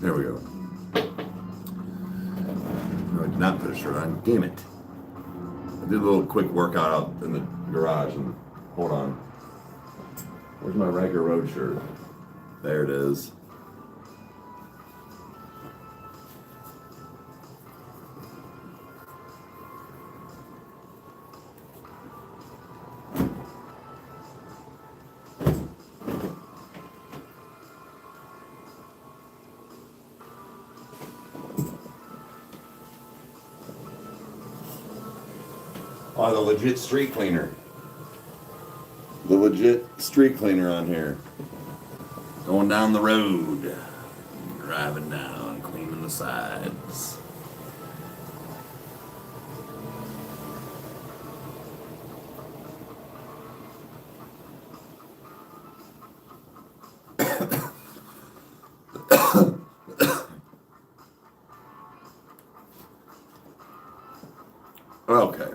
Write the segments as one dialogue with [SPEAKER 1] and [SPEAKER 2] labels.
[SPEAKER 1] There we go. No, I did not put a shirt on. Damn it. I did a little quick workout out in the garage and hold on. Where's my Rykerroad shirt? There it is. Oh, the legit street cleaner. The legit street cleaner on here. Going down the road. Driving down, cleaning the sides. Okay.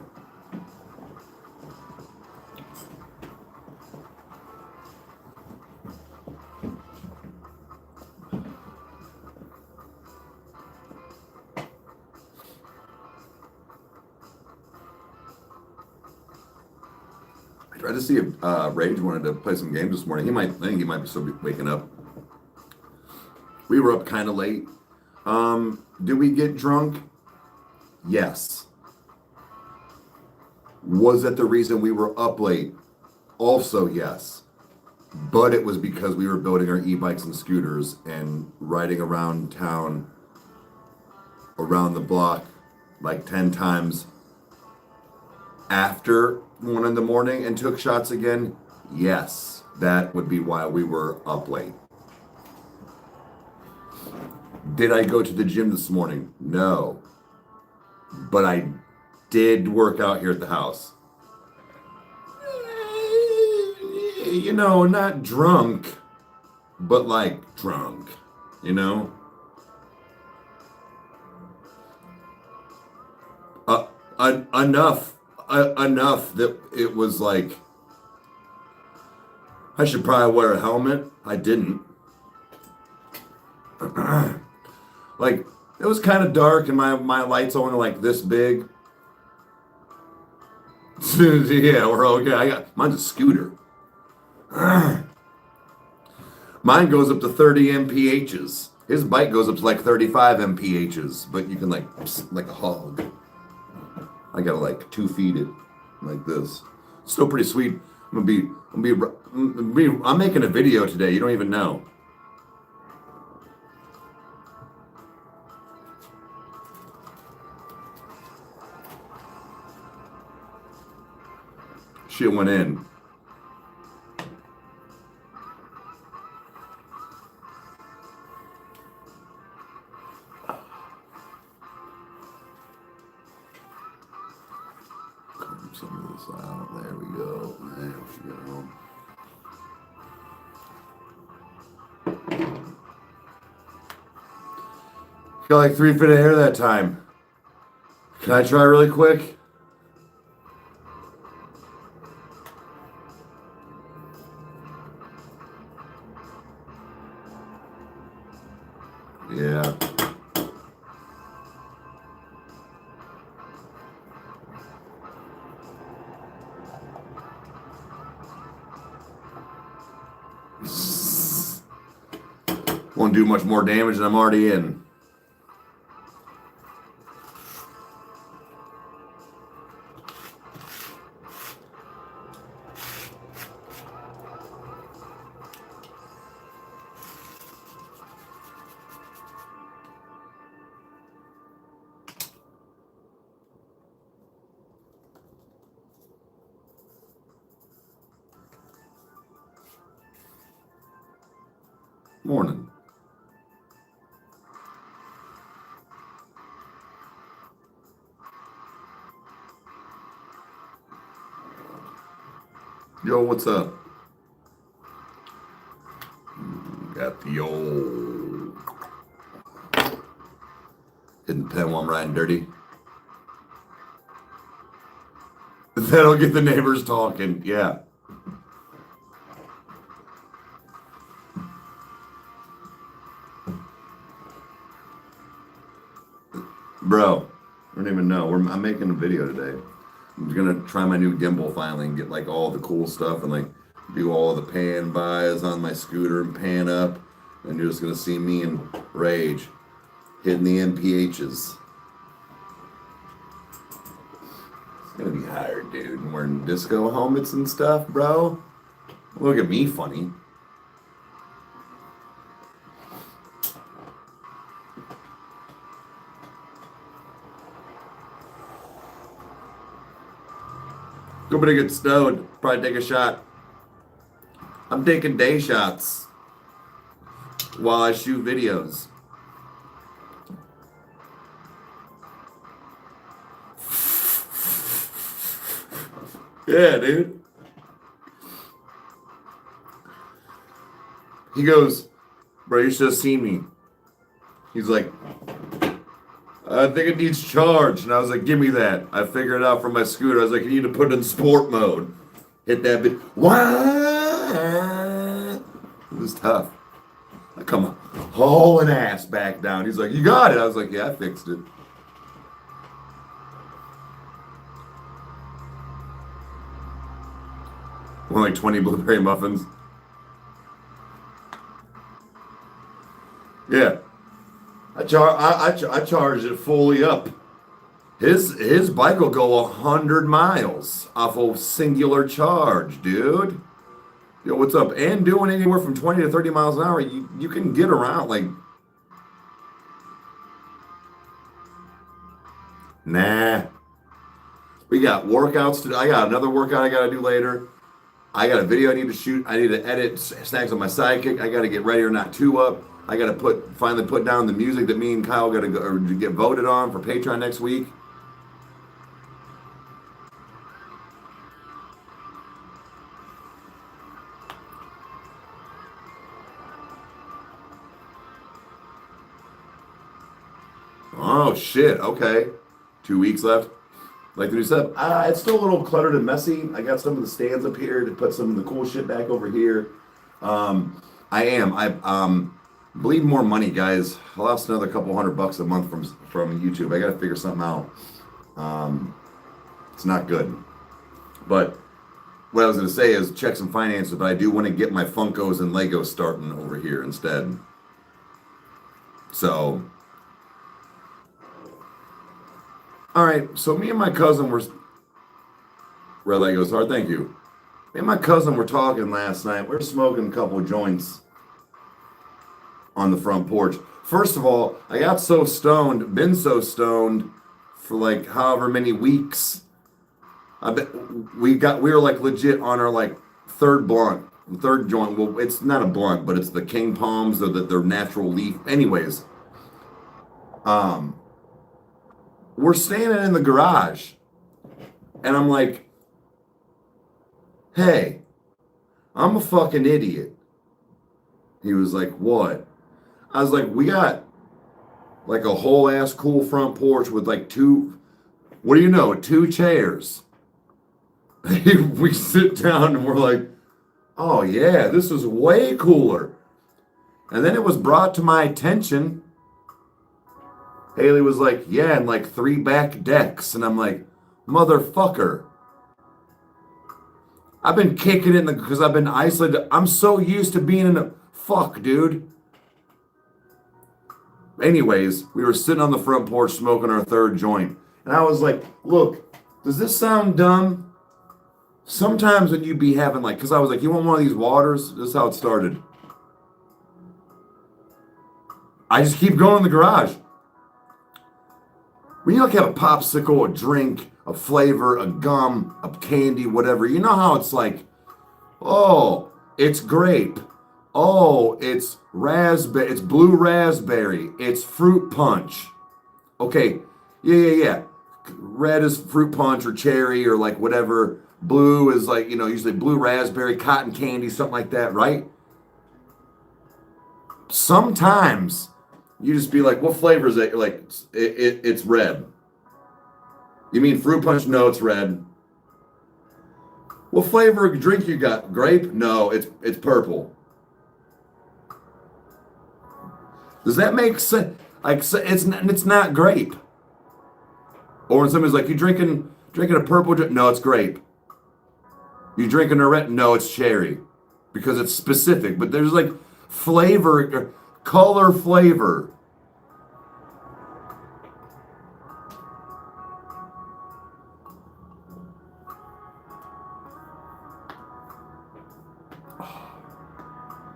[SPEAKER 1] I tried to see if Rage wanted to play some games this morning. I think he might be still waking up. We were up kind of late. Did we get drunk? Yes. Was that the reason we were up late? Also, yes. But it was because we were building our e-bikes and scooters and riding around town, around the block, like 10 times after 1 in the morning and took shots again. Yes, that would be why we were up late. Did I go to the gym this morning? No. But I did work out here at the house. You know, not drunk, but like drunk, you know? Enough that it was like, I should probably wear a helmet. I didn't. Like, it was kind of dark and my light's only like this big. Yeah, we're okay. Mine's a scooter. Mine goes up to 30 mphs. His bike goes up to like 35 mphs, but you can like a hog. I gotta like 2 feet it like this. Still pretty sweet. I'm making a video today. You don't even know. Shit went in. Comb some of this out. There we go. There we go. Got like 3 feet of hair that time. Can I try really quick? Yeah. Won't do much more damage than I'm already in. Morning. Yo, what's up? Got the old hidden pen while I'm riding dirty. That'll get the neighbors talking. Yeah. I'm making a video today. I'm gonna try my new gimbal finally and get like all the cool stuff and like do all the pan bys on my scooter and pan up. And you're just gonna see me and Rage hitting the MPHs. It's gonna be higher, dude. And wearing disco helmets and stuff, bro. Look at me funny. Go better get stoned. Probably take a shot. I'm taking day shots while I shoot videos. Yeah, dude. He goes, bro, you should have seen me. He's like, I think it needs charge. And I was like, give me that. I figured it out from my scooter. I was like, you need to put it in sport mode. Hit that bit. It was tough. I come hauling ass back down. He's like, you got it. I was like, yeah, I fixed it. Only 20 blueberry muffins. Yeah. I charged it fully up. His bike will go 100 miles off a singular charge, dude. Yo, what's up? And doing anywhere from 20 to 30 miles an hour, you can get around like. Nah. We got workouts to do. I got another workout I gotta do later. I got a video I need to shoot. I need to edit Snacks on my sidekick. I gotta get Ready or Not 2 up. I gotta finally put down the music that me and Kyle gotta go or get voted on for Patreon next week. Oh shit! Okay, 2 weeks left. Like the new stuff. It's still a little cluttered and messy. I got some of the stands up here to put some of the cool shit back over here. I bleed more money, guys. I lost another couple $100 a month from YouTube. I got to figure something out. It's not good. But what I was going to say is check some finances, but I do want to get my Funkos and Legos starting over here instead. So, all right. So me and my cousin were Red Legos hard. Thank you. Me and my cousin were talking last night. We were smoking a couple joints on the front porch. First of all, I got so stoned, been so stoned for like however many weeks. I bet we were like legit on our like third joint. Well, it's not a blunt, but it's the King Palms or their natural leaf. Anyways, we're standing in the garage, and I'm like, hey, I'm a fucking idiot. He was like, what? I was like, we got like a whole ass cool front porch with like two chairs. We sit down and we're like, oh yeah, this is way cooler. And then it was brought to my attention. Haley was like, yeah, and like 3 back decks. And I'm like, motherfucker. I've been kicking it because I've been isolated. I'm so used to being in a fuck, dude. Anyways, we were sitting on the front porch smoking our third joint. And I was like, look, does this sound dumb? Sometimes when you be having like, because I was like, you want one of these waters? This is how it started. I just keep going in the garage. When you like have a popsicle, a drink, a flavor, a gum, a candy, whatever, you know how it's like, oh, it's grape. Oh, it's raspberry. It's blue raspberry. It's fruit punch. Okay, yeah. Red is fruit punch or cherry or like whatever. Blue is like, usually blue raspberry, cotton candy, something like that, right? Sometimes you just be like, what flavor is that? You're like, it's red. You mean fruit punch? No, it's red. What flavor of drink you got? Grape? No, it's purple. Does that make sense? Like, it's not grape. Or when somebody's like, you drinking a purple drink? No, it's grape. You drinking a red? No, it's cherry. Because it's specific. But there's like flavor, color flavor.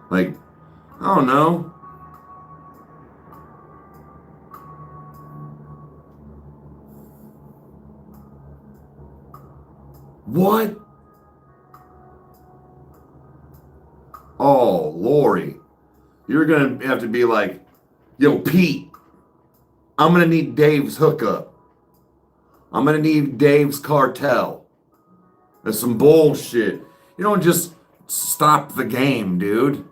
[SPEAKER 1] Like, I don't know. What? Oh, Lori. You're going to have to be like, yo, Pete, I'm going to need Dave's hookup. I'm going to need Dave's cartel. That's some bullshit. You don't just stop the game, dude.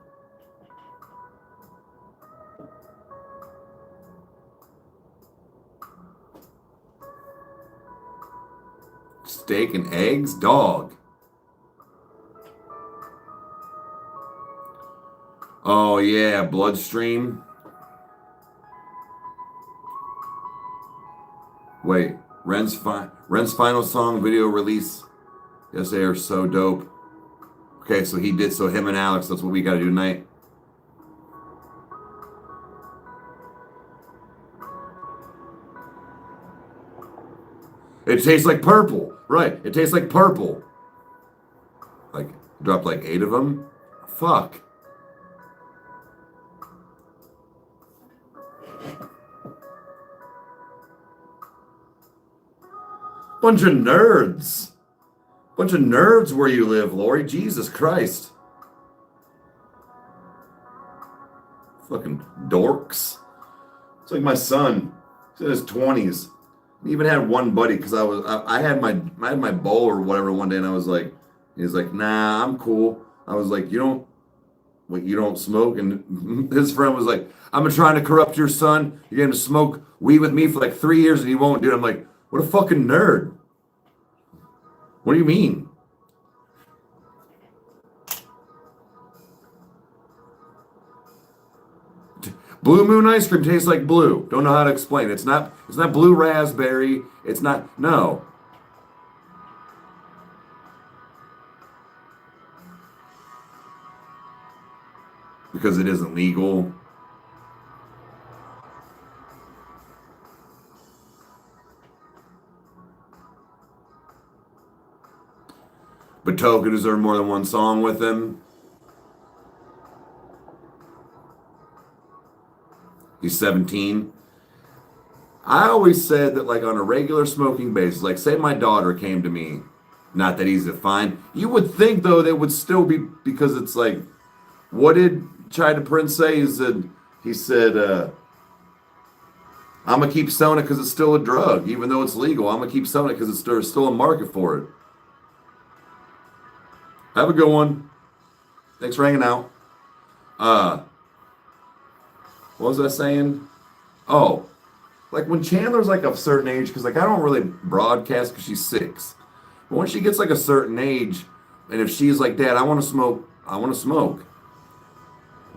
[SPEAKER 1] Steak and eggs? Dog. Oh, yeah, Bloodstream. Wait, Ren's final song video release. Yes, they are so dope. Okay, so him and Alex, that's what we got to do tonight. It tastes like purple. Right, it tastes like purple. Like, dropped like 8 of them? Fuck. Bunch of nerds. Bunch of nerds where you live, Lori. Jesus Christ. Fucking dorks. It's like my son. He's in his 20s. He even had one buddy because I had my bowl or whatever one day, and I was like, he's like, nah, I'm cool. I was like, you don't smoke? And his friend was like, I've been trying to corrupt your son. You're going to smoke weed with me for like 3 years and he won't do it. I'm like, what a fucking nerd. What do you mean? Blue Moon ice cream tastes like blue. Don't know how to explain. It's not blue raspberry. It's not, no. Because it isn't legal. But Toe could deserve more than one song with him. He's 17. I always said that, like, on a regular smoking basis, like, say my daughter came to me, not that easy to find, you would think, though, that would still be, because it's like, what did Chida Prince say? He said, I'm going to keep selling it because it's still a drug, even though it's legal. I'm going to keep selling it because there's still a market for it. Have a good one. Thanks for hanging out. What was I saying? Oh, like when Chandler's like a certain age, because like I don't really broadcast because she's 6. But when she gets like a certain age, and if she's like, Dad, I want to smoke.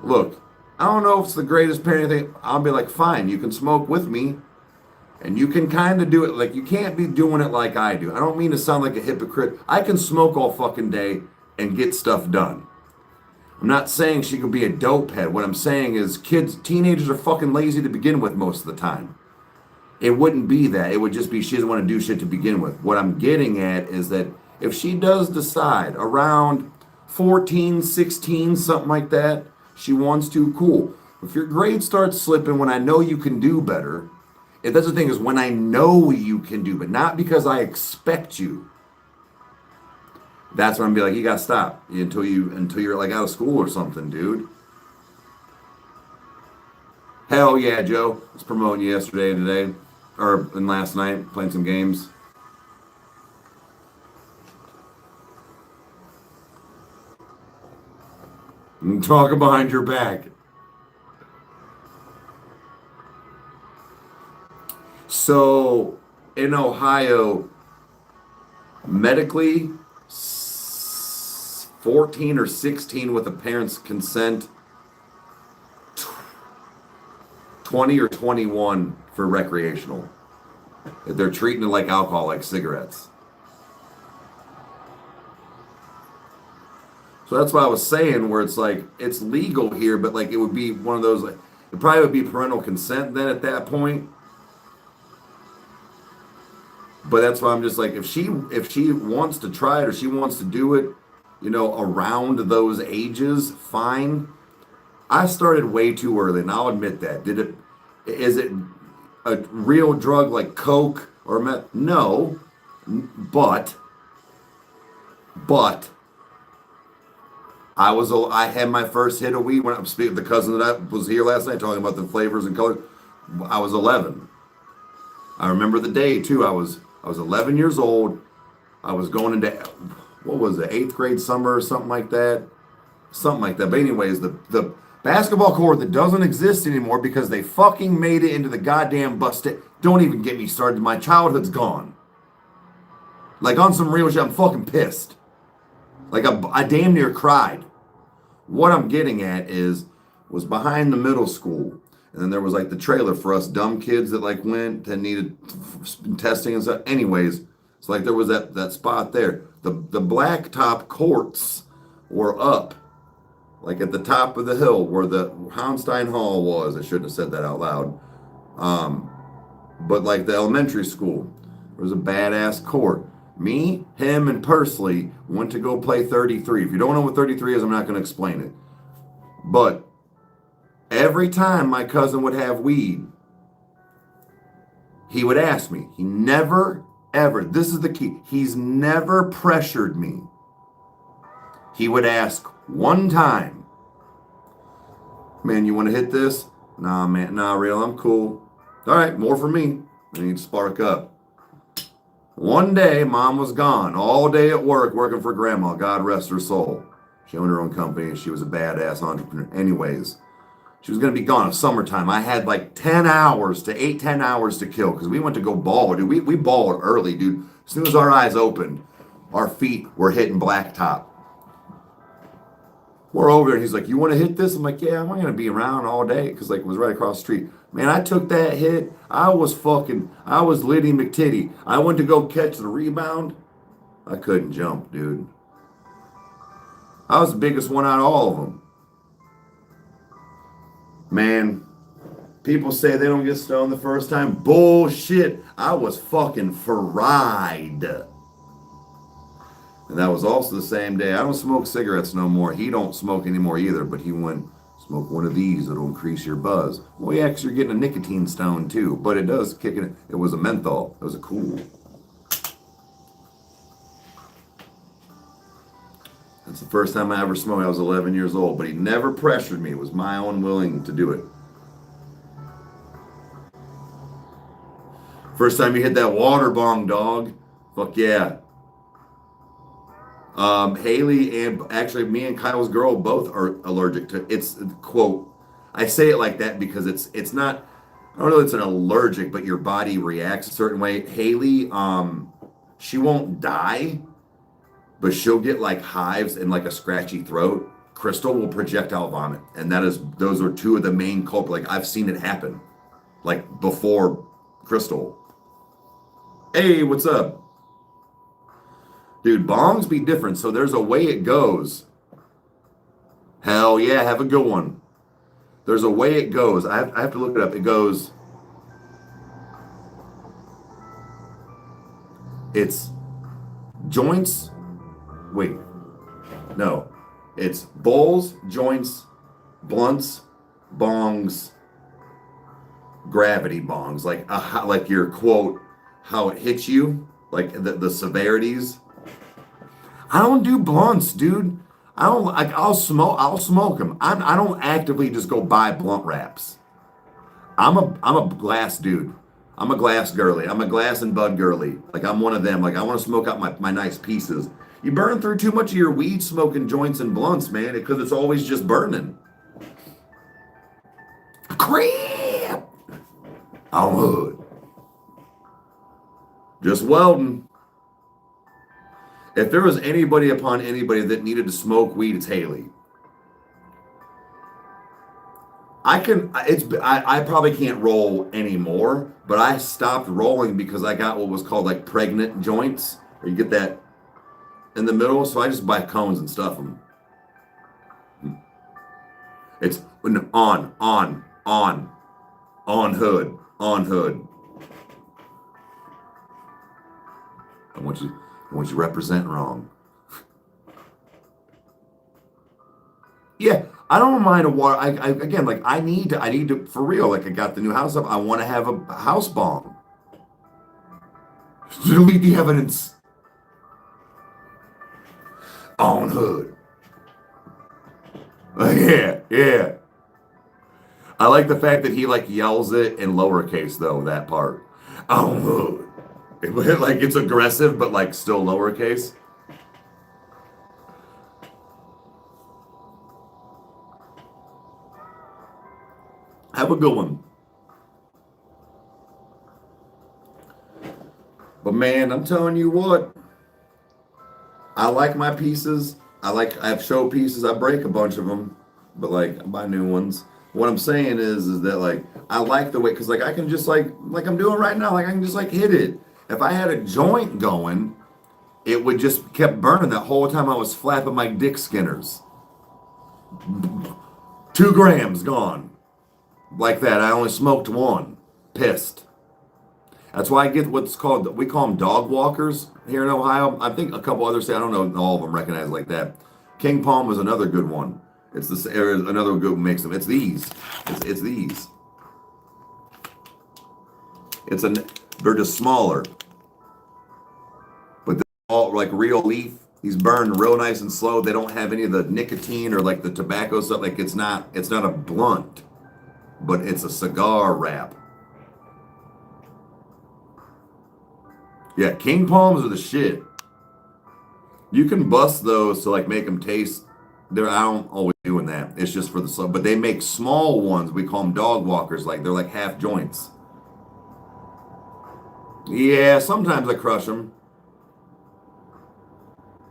[SPEAKER 1] Look, I don't know if it's the greatest parenting thing. I'll be like, fine, you can smoke with me. And you can kind of do it. Like, you can't be doing it like I do. I don't mean to sound like a hypocrite. I can smoke all fucking day and get stuff done. I'm not saying she could be a dope head. What I'm saying is teenagers are fucking lazy to begin with most of the time. It wouldn't be that. It would just be she doesn't want to do shit to begin with. What I'm getting at is that if she does decide around 14, 16, something like that, she wants to, cool. If your grade starts slipping when I know you can do better, that's the thing is when I know you can do, but not because I expect you. That's when I'm be like, you gotta stop until you're like out of school or something, dude. Hell yeah, Joe. I was promoting you yesterday and today, and last night, playing some games. And talking behind your back. So, in Ohio, medically, 14 or 16 with a parent's consent, 20 or 21 for recreational. If they're treating it like alcohol, like cigarettes. So that's what I was saying, where it's like it's legal here, but like it would be one of those like it probably would be parental consent then at that point. But that's why I'm just like if she wants to try it or she wants to do it, around those ages, fine. I started way too early, and I'll admit that. Is it a real drug like coke or meth? No, but I had my first hit of weed when I'm speaking. The cousin that was here last night talking about the flavors and colors. I was 11. I remember the day too. I was 11 years old. I was going into what was it, 8th grade summer or something like that. Something like that. But anyways, the basketball court that doesn't exist anymore because they fucking made it into the goddamn busted. Don't even get me started. My childhood's gone. Like on some real shit, I'm fucking pissed. Like I damn near cried. What I'm getting at was behind the middle school. And then there was like the trailer for us dumb kids that like went and needed testing and stuff. Anyways, it's like there was that spot there. The blacktop courts were up, like at the top of the hill where the Houndstein Hall was. I shouldn't have said that out loud. But like the elementary school, there was a badass court. Me, him, and Pursley went to go play 33. If you don't know what 33 is, I'm not going to explain it. But every time my cousin would have weed, he would ask me. He never, ever, this is the key, he's never pressured me. He would ask one time, man, you want to hit this? Nah, man, nah, real, I'm cool. All right, more for me. I need to spark up. One day, Mom was gone all day at work working for Grandma. God rest her soul. She owned her own company. She was a badass entrepreneur. Anyways, she was going to be gone. It was summertime. I had like 10 hours to 10 hours to kill because we went to go ball, dude. We balled early, dude. As soon as our eyes opened, our feet were hitting blacktop. We're over there, and he's like, you want to hit this? I'm like, yeah, I'm not going to be around all day because like it was right across the street. Man, I took that hit. I was Liddy McTitty. I went to go catch the rebound. I couldn't jump, dude. I was the biggest one out of all of them. Man, people say they don't get stoned the first time. Bullshit. I was fucking fried. And that was also the same day. I don't smoke cigarettes no more. He don't smoke anymore either, but he went, smoke one of these. It'll increase your buzz. Well, yeah, because you're getting a nicotine stone too, but it does kick it. It was a menthol. It was a cool. That's the first time I ever smoked. I was 11 years old, but he never pressured me. It was my own willing to do it. First time you hit that water bong, dog. Fuck yeah. Haley and actually me and Kyle's girl both are allergic to it's quote. I say it like that because it's not. I don't know if it's an allergic, but your body reacts a certain way. Haley, she won't die, but she'll get like hives and like a scratchy throat. Crystal will projectile vomit, and those are two of the main culprits. Like I've seen it happen, like before Crystal. Hey, what's up? Dude, bongs be different, so there's a way it goes. Hell yeah, have a good one. There's a way it goes. I have to look it up. It goes, it's joints, wait, no. It's bowls, joints, blunts, bongs, gravity bongs. Like your quote, how it hits you, like the severities. I don't do blunts, dude. I don't like. I'll smoke them. I don't actively just go buy blunt wraps. I'm a glass dude. I'm a glass girly. I'm a glass and bud girly. Like I'm one of them. Like I want to smoke out my nice pieces. You burn through too much of your weed smoking joints and blunts, man, because it's always just burning. Crap! I'm hood. Just welding. If there was anybody upon anybody that needed to smoke weed, it's Haley. I probably can't roll anymore, but I stopped rolling because I got what was called like pregnant joints, where you get that in the middle. So I just buy cones and stuff them. It's on hood, on hood. I want you representing wrong. Yeah, I don't mind a water. I again, like I need to for real. Like I got the new house up. I want to have a house bomb. Delete the evidence on hood. Yeah, yeah. I like the fact that he like yells it in lowercase though. That part on hood. Like it's aggressive, but like still lowercase. Have a good one. But man, I'm telling you what, I like my pieces. I have show pieces. I break a bunch of them, but like I buy new ones. What I'm saying is that like I like the way because like I can just like I'm doing right now. Like I can just like hit it. If I had a joint going, it would just kept burning that whole time I was flapping my dick skinners. 2 grams gone like that. I only smoked one. Pissed. That's why I get what's called, we call them dog walkers here in Ohio. I think a couple others say, I don't know, all of them recognize like that. King Palm was another good one. It's this another good mix of. It's these. It's these. It's a. They're just smaller, but they're all like real leaf. These burn real nice and slow. They don't have any of the nicotine or like the tobacco stuff. Like it's not. It's not a blunt, but it's a cigar wrap. Yeah, King Palms are the shit. You can bust those to like make them taste. I don't always doing that. It's just for the slow. But they make small ones. We call them dog walkers. Like they're like half joints. Yeah, sometimes I crush them.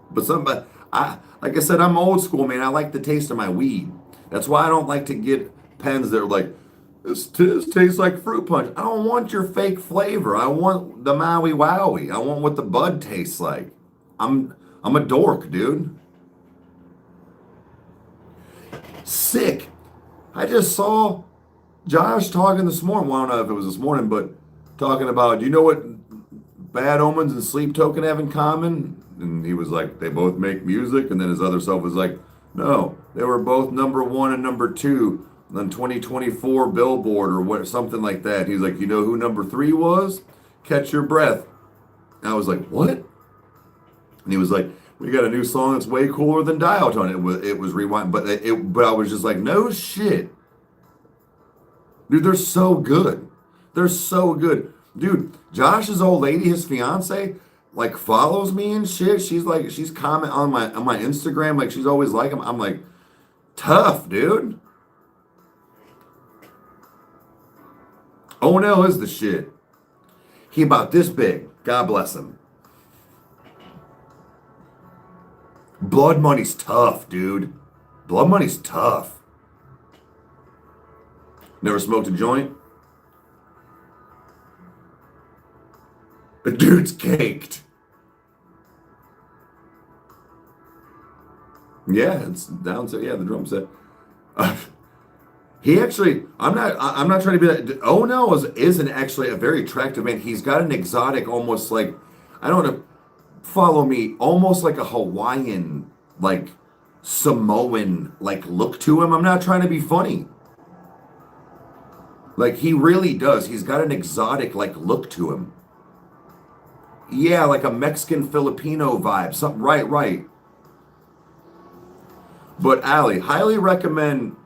[SPEAKER 1] But I like I said, I'm old school, man. I like the taste of my weed. That's why I don't like to get pens that are like this tastes like fruit punch. I don't want your fake flavor. I want the Maui Wowie. I want what the bud tastes like. I'm a dork, dude. Sick. I just saw Josh talking this morning. Well, I don't know if it was this morning, but talking about, do you know what Bad Omens and Sleep Token have in common? And he was like, they both make music. And then his other self was like, no, they were both #1 and #2 on 2024 Billboard or what, something like that. He's like, you know who #3 was? Catch Your Breath. And I was like, what? And he was like, we got a new song that's way cooler than Dial Tone. It was Rewind, but I was just like, no shit. Dude, they're so good. They're so good. Dude, Josh's old lady, his fiance, like follows me and shit. She's comment on my Instagram, like she's always like him. I'm like, tough, dude. Onel is the shit. He about this big. God bless him. Blood Money's tough, dude. Blood Money's tough. Never smoked a joint? The dude's caked. Yeah, it's down to yeah, the drum set. He actually, I'm not trying to be that. Oh no, isn't actually a very attractive man. He's got an exotic, almost like I don't know. Follow me, almost like a Hawaiian, like Samoan, like look to him. I'm not trying to be funny. Like he really does. He's got an exotic, like look to him. Yeah, like a Mexican Filipino vibe. Something right. But Ali, highly recommend.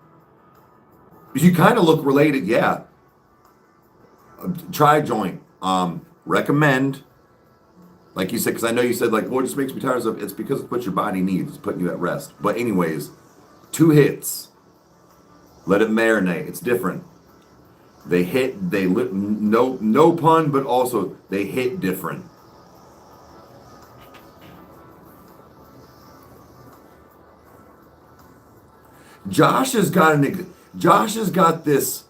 [SPEAKER 1] You kind of look related, yeah. Try joint. Recommend. Like you said, because I know you said like, well, it just makes me tired of. It's because it's what your body needs. It's putting you at rest. But anyways, 2 hits. Let it marinate. It's different. They hit. No pun, but also they hit different. Josh has got Josh has got this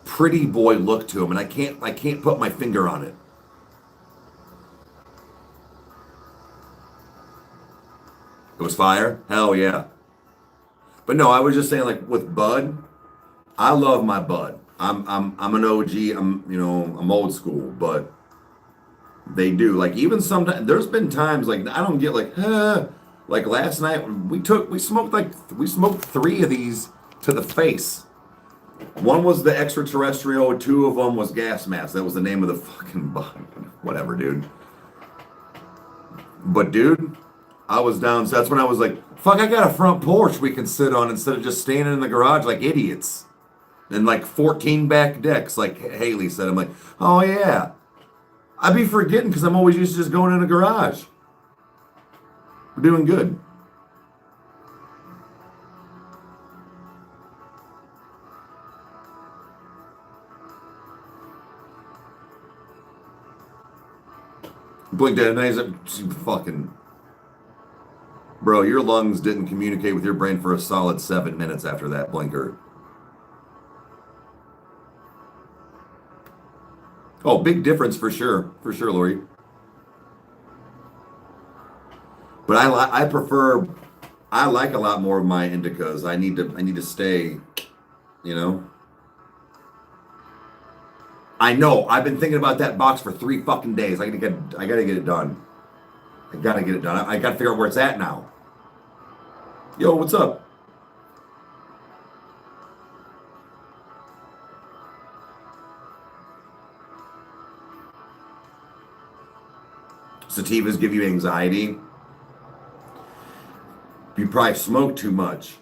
[SPEAKER 1] pretty boy look to him, and I can't put my finger on it. It was fire? Hell yeah. But no, I was just saying, like with Bud, I love my Bud. I'm an OG. I'm old school, but they do. Like even sometimes there's been times like I don't get like last night we smoked 3 of these to the face. One was the extraterrestrial, 2 of them was gas mask. That was the name of the fucking bud. Whatever, dude. But dude, I was down. So that's when I was like, fuck, I got a front porch we can sit on instead of just standing in the garage like idiots. And like 14 back decks, like Haley said. I'm like, oh yeah. I'd be forgetting because I'm always used to just going in a garage. We're doing good. Blinked at night. Fucking. Bro, your lungs didn't communicate with your brain for a solid 7 minutes after that blinker. Oh, big difference for sure. For sure, Lori. But I like a lot more of my indicas. I need to stay, you know. I know. I've been thinking about that box for 3 fucking days. I gotta get it done. I gotta get it done. I gotta figure out where it's at now. Yo, what's up? Sativas give you anxiety. You probably smoke too much.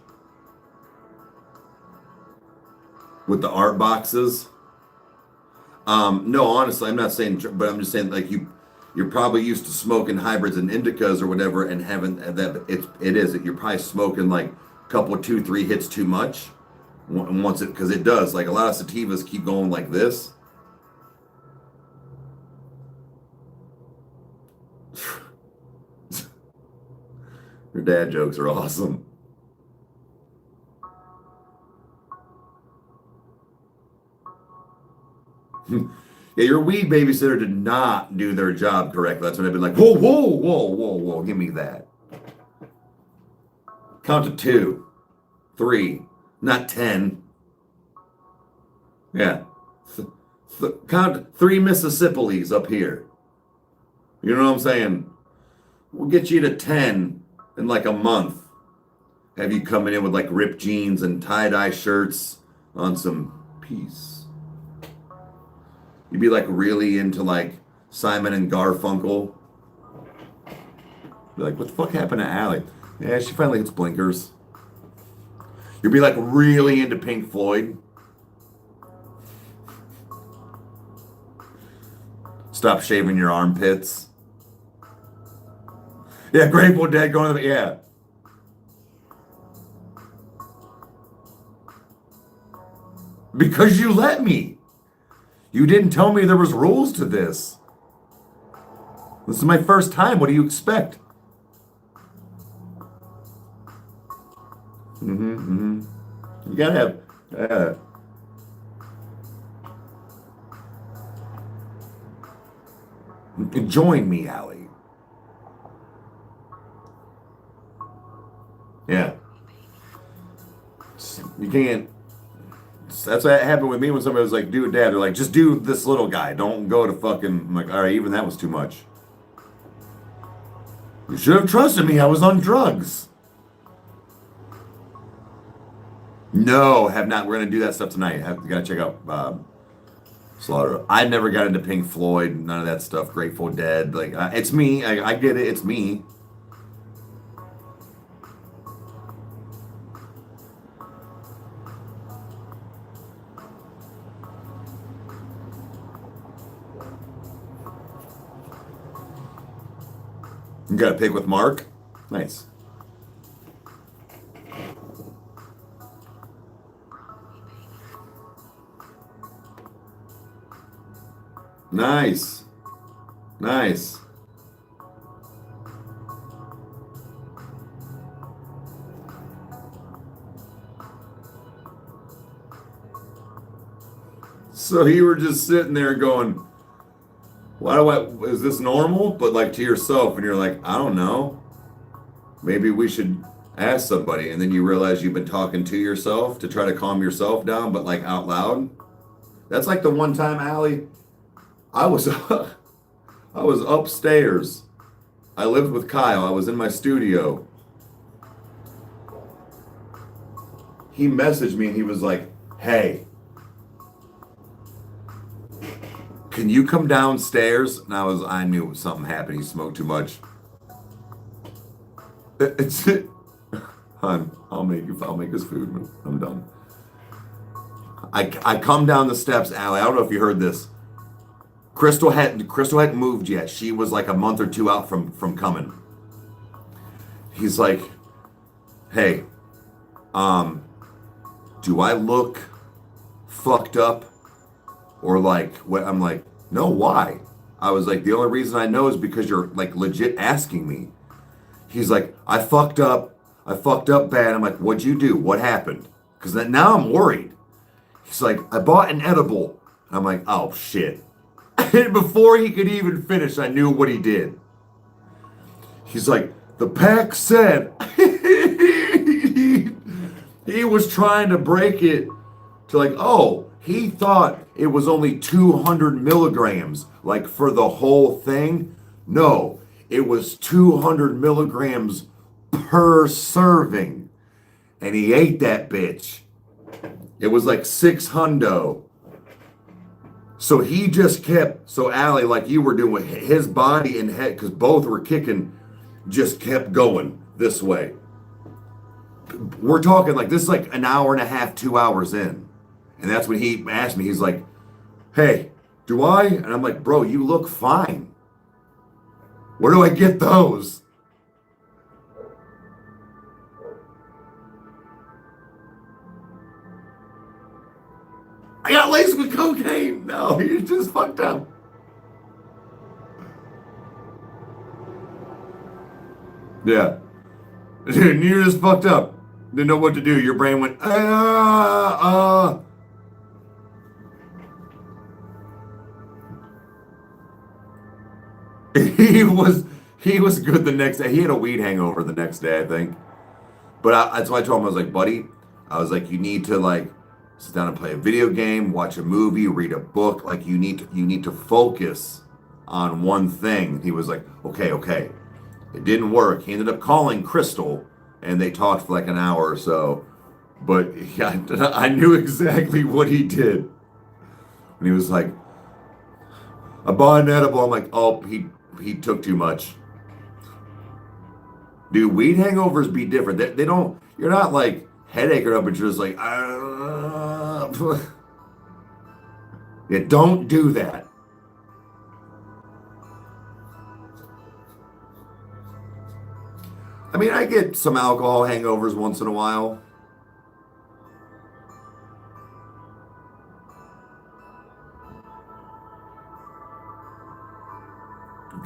[SPEAKER 1] With the art boxes. No, honestly, I'm not saying, but I'm just saying like you're probably used to smoking hybrids and indicas or whatever, and having that you're probably smoking like a couple, 2, 3 hits too much. Once it, because it does, like a lot of sativas keep going like this. Your dad jokes are awesome. Yeah, your weed babysitter did not do their job correctly. That's when I've been like, whoa, whoa, whoa, whoa, whoa, give me that. Count to 2, 3, not 10. Yeah. Count 3 Mississippis up here. You know what I'm saying? We'll get you to 10 in like a month. Have you coming in with like ripped jeans and tie-dye shirts on some peace. You'd be like really into like Simon and Garfunkel. Be like, what the fuck happened to Allie? Yeah, she finally hits blinkers. You'd be like really into Pink Floyd. Stop shaving your armpits. Yeah, Grateful Dead going to the, yeah. Because you let me. You didn't tell me there was rules to this. This is my first time. What do you expect? You gotta have, join me, Allie. Yeah. You can't. That's what happened with me when somebody was like, dude, dad. They're like, just do this little guy. Don't go to fucking. I'm like, all right, even that was too much. You should have trusted me. I was on drugs. No, have not. We're going to do that stuff tonight. You got to check out Slaughter. I never got into Pink Floyd. None of that stuff. Grateful Dead. Like, it's me. I get it. It's me. You got to pick with Mark? Nice. Nice. Nice. So you were just sitting there going, is this normal? But like to yourself, and you're like, I don't know. Maybe we should ask somebody. And then you realize you've been talking to yourself to try to calm yourself down, but like out loud. That's like the one time, Allie, I was I was upstairs. I lived with Kyle. I was in my studio. He messaged me and he was like, hey, can you come downstairs? And I knew something happened. He smoked too much. It's it. Hon, I'll make his food. I'm done. I come down the steps, Allie. I don't know if you heard this. Crystal hadn't moved yet. She was like a month or two out from coming. He's like, hey, do I look fucked up? Or like, what? I'm like, no, why? I was like, the only reason I know is because you're like legit asking me. He's like, I fucked up bad. I'm like, what'd you do? What happened? Because now I'm worried. He's like, I bought an edible. And I'm like, oh shit. And before he could even finish, I knew what he did. He's like, the pack said he was trying to break it to like, oh, he thought it was only 200 milligrams, like for the whole thing. No, it was 200 milligrams per serving. And he ate that bitch. It was like 600. So he just kept, so Allie, like you were doing, his body and head, because both were kicking, just kept going this way. We're talking like, this is like an hour and a half, 2 hours in. And that's when he asked me, he's like, hey, do I? And I'm like, bro, you look fine. Where do I get those? I got laced with cocaine. No, you're just fucked up. Yeah. Dude, you're just fucked up. Didn't know what to do. Your brain went, He was good the next day. He had a weed hangover the next day, I think. But that's why I told him, I was like, buddy, I was like, you need to like sit down and play a video game, watch a movie, read a book. Like you need to focus on one thing. He was like, okay. It didn't work. He ended up calling Crystal and they talked for like an hour or so. But yeah, I knew exactly what he did. And he was like, I bought an edible. I'm like, oh, he took too much. Dude, weed hangovers be different. They don't, you're not like headache or up, but you're just like, yeah, don't do that. I mean, I get some alcohol hangovers once in a while.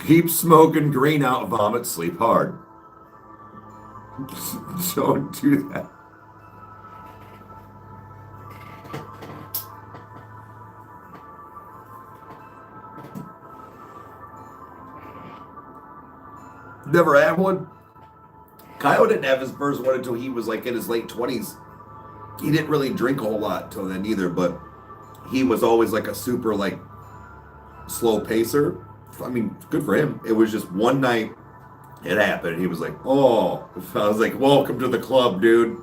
[SPEAKER 1] Keep smoking, green out, vomit, sleep hard. Don't do that. Never had one. Kyle didn't have his first one until he was like in his late 20s. He didn't really drink a whole lot till then either, but he was always like a super like slow pacer. I mean, good for him. It was just one night it happened and he was like, oh. I was like, welcome to the club, dude.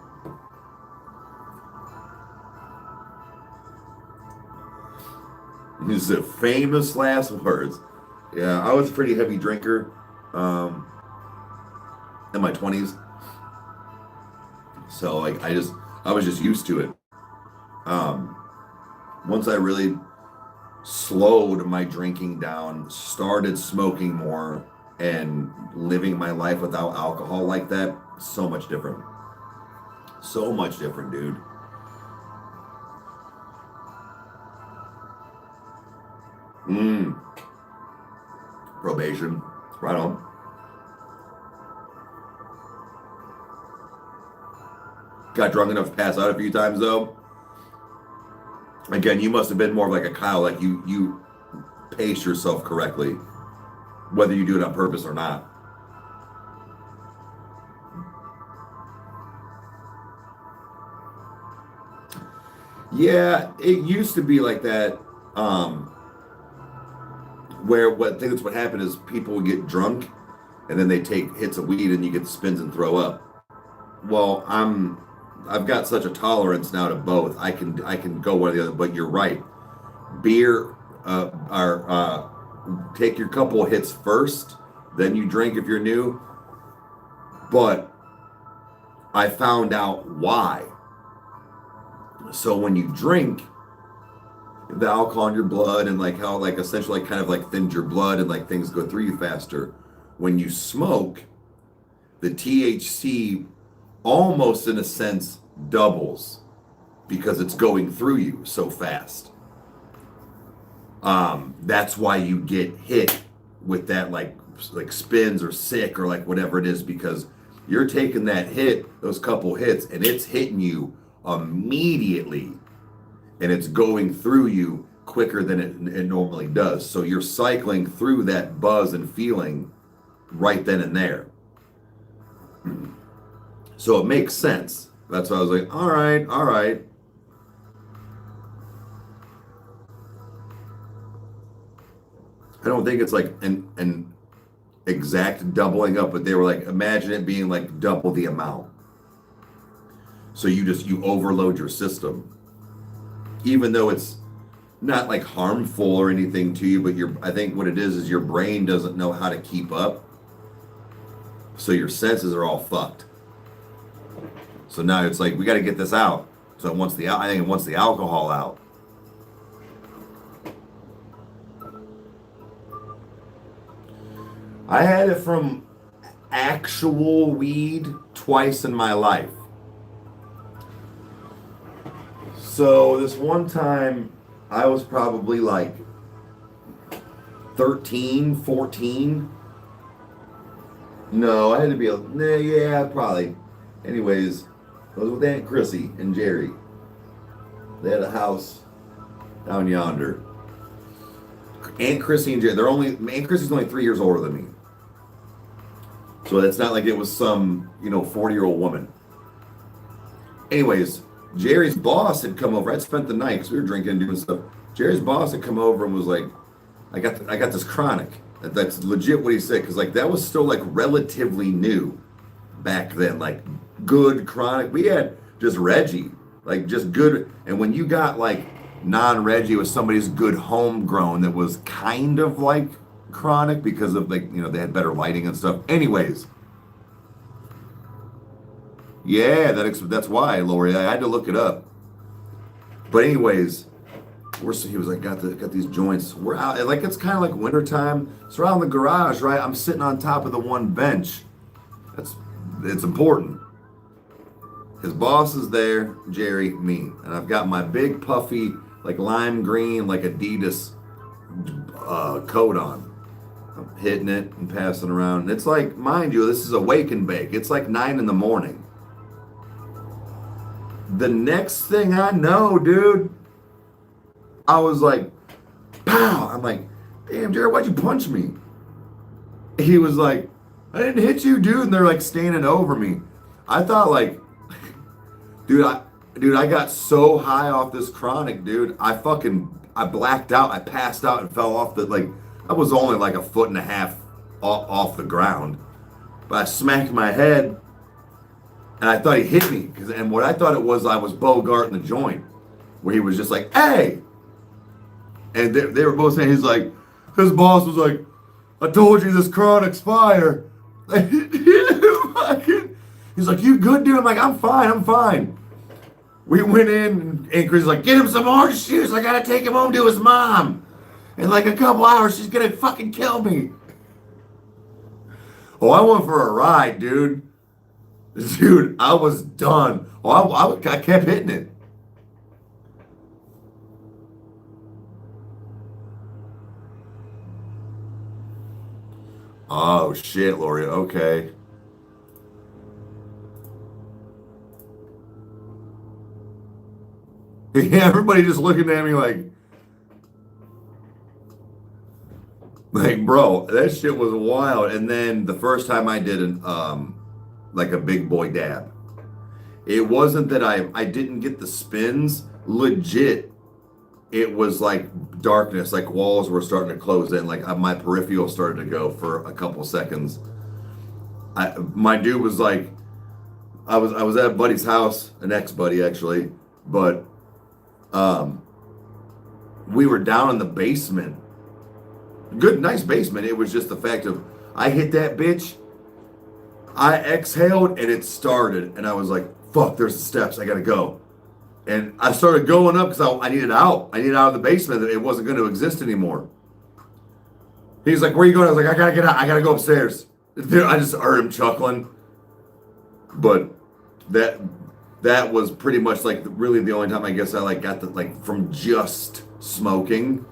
[SPEAKER 1] These are famous last words. Yeah, I was a pretty heavy drinker in my 20s. So like I was just used to it. Once I really slowed my drinking down, started smoking more, and living my life without alcohol like that, so much different. So much different, dude. Probation. Right on. Got drunk enough to pass out a few times though. Again, you must have been more of like a Kyle, like you pace yourself correctly, whether you do it on purpose or not. Yeah, it used to be like that. Where what I think that's what happened is people would get drunk, and then they take hits of weed, and you get the spins and throw up. Well, I've got such a tolerance now to both. I can go one or the other. But you're right. Beer, are take your couple of hits first, then you drink if you're new. But I found out why. So when you drink, the alcohol in your blood and like how like essentially kind of like thins your blood and like things go through you faster. When you smoke, the THC almost in a sense doubles because it's going through you so fast. That's why you get hit with that like spins or sick or like whatever it is, because you're taking that hit, those couple hits, and it's hitting you immediately, and it's going through you quicker than it normally does. So you're cycling through that buzz and feeling right then and there. So it makes sense. That's why I was like, all right, all right. I don't think it's like an exact doubling up, but they were like, imagine it being like double the amount. So you overload your system, even though it's not like harmful or anything to you, but I think what it is your brain doesn't know how to keep up. So your senses are all fucked. So now it's like we got to get this out. So I think it wants the alcohol out. I had it from actual weed twice in my life. So this one time I was probably like 13, 14. No, I had to be yeah, probably. Anyways, I was with Aunt Chrissy and Jerry. They had a house down yonder. Aunt Chrissy and Jerry, Aunt Chrissy's only 3 years older than me. So it's not like it was some, 40-year-old woman. Anyways, Jerry's boss had come over. I'd spent the night because we were drinking and doing stuff. Jerry's boss had come over and was like, I got this chronic. That's legit what he said, because like that was still like relatively new back then. Like good chronic. We had just Reggie, like just good. And when you got like non-Reggie, it was somebody's good homegrown that was kind of like chronic because of like, they had better lighting and stuff. Anyways. Yeah, that's why, Lori. I had to look it up. But anyways, he was like, got these joints. We're out, like it's kind of like wintertime. It's around the garage, right? I'm sitting on top of the one bench. It's important. His boss is there, Jerry, me, and I've got my big puffy, like lime green, like Adidas coat on. I'm hitting it and passing around. And it's like, mind you, this is a wake and bake. It's like 9 a.m. The next thing I know, dude, I was like, pow! I'm like, damn, Jared, why'd you punch me? He was like, I didn't hit you, dude. And they're like standing over me. I thought like, dude, I got so high off this chronic, dude. I blacked out. I passed out and fell off I was only like 1.5 feet off the ground. But I smacked my head. And I thought he hit me, and what I thought it was, I was Bogart in the joint, where he was just like, hey! And they were both saying, he's like, his boss was like, I told you this chronic's fire. He's like, you good, dude? I'm like, I'm fine. We went in, and Chris was like, get him some orange juice. I gotta take him home to his mom. In like a couple hours, she's gonna fucking kill me. Oh, I went for a ride, dude. Dude, I was done. Oh, I kept hitting it. Oh, shit, Lori. Okay. Yeah, everybody just looking at me like, bro, that shit was wild. And then the first time I did like a big boy dab, it wasn't that I didn't get the spins. Legit, it was like darkness, like walls were starting to close in, like my peripheral started to go for a couple seconds. My dude was like, I was at a buddy's house, an ex-buddy actually, but um, we were down in the basement. Good, nice basement. It was just the fact of I hit that bitch, I exhaled, and it started, and I was like, "Fuck, there's the steps. I gotta go." And I started going up because I needed out. I needed out of the basement. It wasn't going to exist anymore. He's like, "Where are you going?" I was like, "I gotta get out. I gotta go upstairs." I just heard him chuckling. But that was pretty much like really the only time I guess I like got the like from just smoking.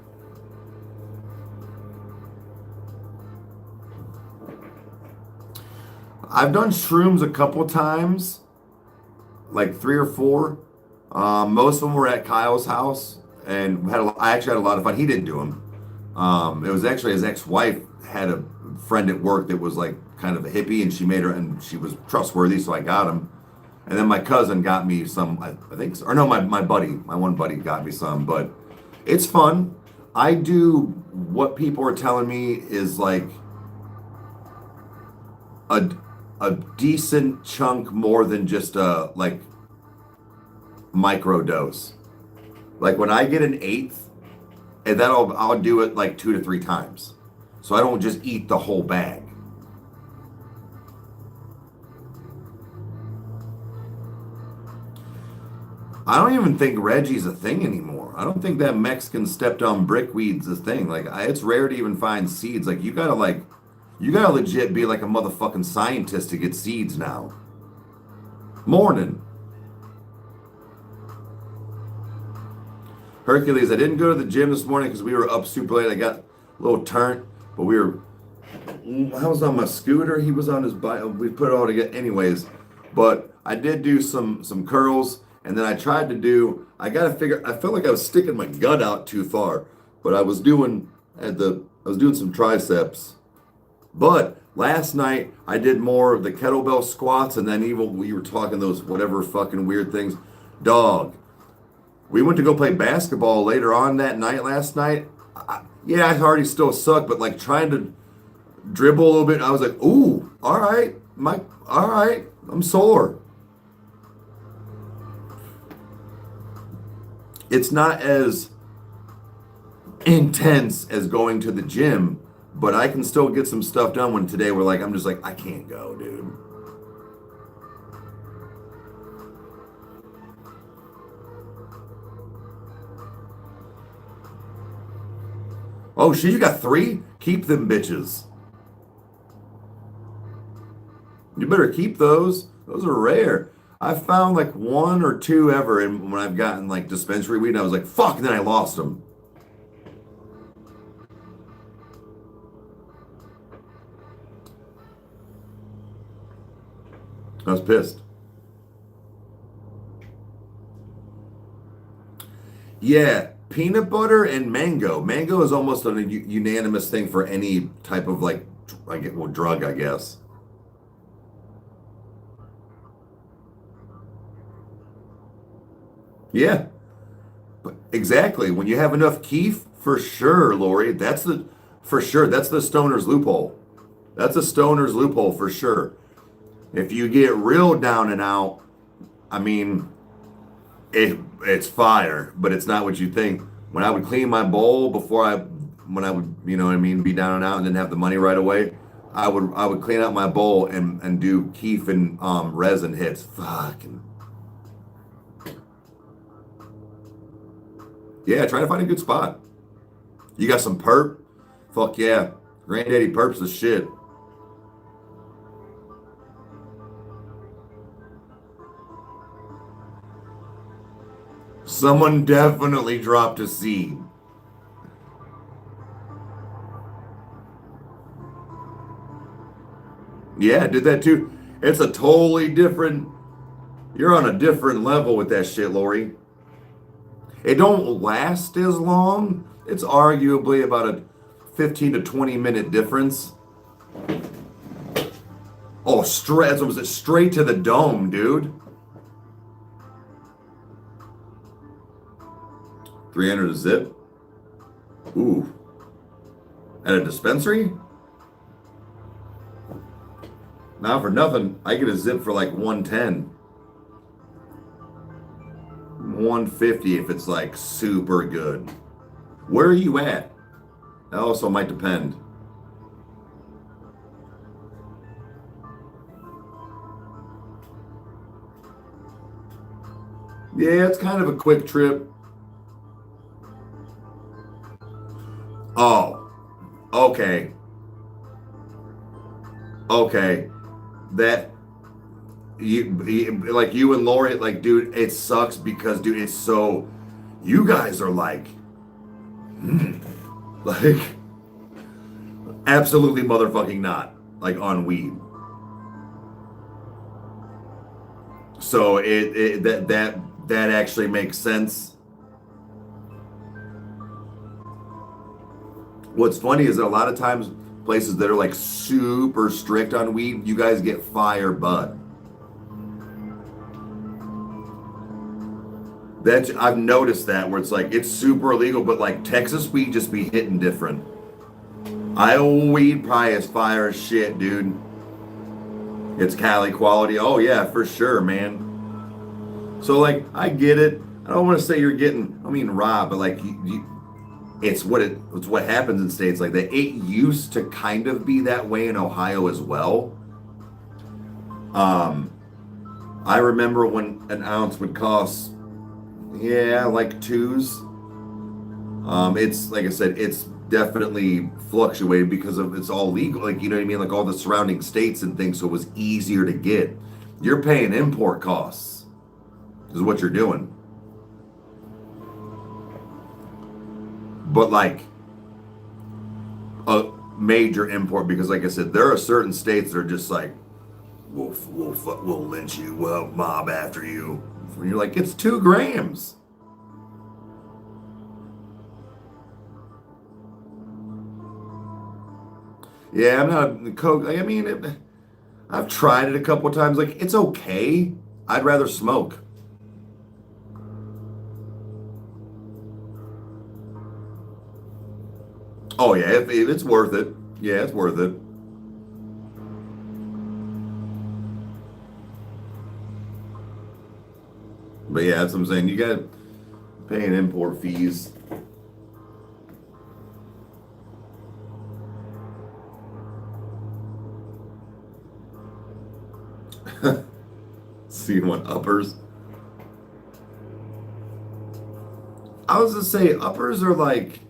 [SPEAKER 1] I've done shrooms a couple times, like 3 or 4. Most of them were at Kyle's house, and I actually had a lot of fun. He didn't do them. It was actually his ex-wife had a friend at work that was like kind of a hippie, and she made her, and she was trustworthy, so I got him. And then my cousin got me some, I think, or no, my buddy, my one buddy got me some, but it's fun. I do what people are telling me is like a a decent chunk more than just a like micro dose. Like when I get an eighth, and I'll do it like 2 to 3 times. So I don't just eat the whole bag. I don't even think Reggie's a thing anymore. I don't think that Mexican stepped on brickweed's a thing. Like it's rare to even find seeds. Like you gotta legit be like a motherfucking scientist to get seeds now. Morning. Hercules, I didn't go to the gym this morning because we were up super late. I got a little turnt, but I was on my scooter. He was on his bike. We put it all together anyways. But I did do some curls, and then I tried to do, I felt like I was sticking my gut out too far, but I was doing some triceps. But last night I did more of the kettlebell squats, and then even we were talking those whatever fucking weird things. Dog. We went to go play basketball later on that night last night. Yeah, I already still suck, but like trying to dribble a little bit, I was like, ooh, all right, I'm sore. It's not as intense as going to the gym, but I can still get some stuff done when today I'm just like, I can't go, dude. Oh shit, you got 3? Keep them bitches. You better keep those. Those are rare. I found like 1 or 2 ever, and when I've gotten like dispensary weed, I was like, fuck, and then I lost them. I was pissed. Yeah, peanut butter and mango. Mango is almost a unanimous thing for any type of drug, I guess. Yeah, but exactly. When you have enough keef, for sure, Lori. For sure. That's the stoner's loophole. That's a stoner's loophole for sure. If you get real down and out, I mean, it's fire, but it's not what you think. When I would clean my bowl when I would, you know what I mean, be down and out and didn't have the money right away, I would clean out my bowl and do keef and resin hits. Fucking yeah, try to find a good spot. You got some perp? Fuck yeah, Granddaddy perp's the shit. Someone definitely dropped a seed. Yeah, I did that too. It's a totally different. You're on a different level with that shit, Lori. It don't last as long. It's arguably about a 15 to 20 minute difference. Oh, straight, was it straight to the dome, dude? 300 a zip? Ooh. At a dispensary? Not for nothing, I get a zip for like 110. 150 if it's like super good. Where are you at? That also might depend. Yeah, it's kind of a quick trip. Oh, okay. Okay. That like you and Lori, like, dude, it sucks because, dude, it's so, you guys are like, like, absolutely motherfucking not, like, on weed. So that actually makes sense. What's funny is that a lot of times places that are like super strict on weed, you guys get fire bud. That's, I've noticed that where it's like it's super illegal, but like Texas weed just be hitting different. Iowa weed probably is fire as shit, dude. It's Cali quality. Oh yeah, for sure, man. So like I get it. I don't want to say you're getting, I mean, robbed, but like it's what happens in states like that. It used to kind of be that way in Ohio as well. I remember when an ounce would cost, yeah, like twos. It's like I said, it's definitely fluctuated because of it's all legal, like, you know what I mean, like all the surrounding states and things, so it was easier to get. You're paying import costs, is what you're doing. But like a major import, because like I said, there are certain states that are just like, we'll lynch you, we'll mob after you. And you're like, it's 2 grams. Yeah, I'm not coke. I mean, I've tried it a couple of times. Like, it's okay. I'd rather smoke. Oh yeah, if it's worth it. Yeah, it's worth it. But yeah, that's what I'm saying. You got paying import fees. Seeing what uppers. I was gonna say uppers are like,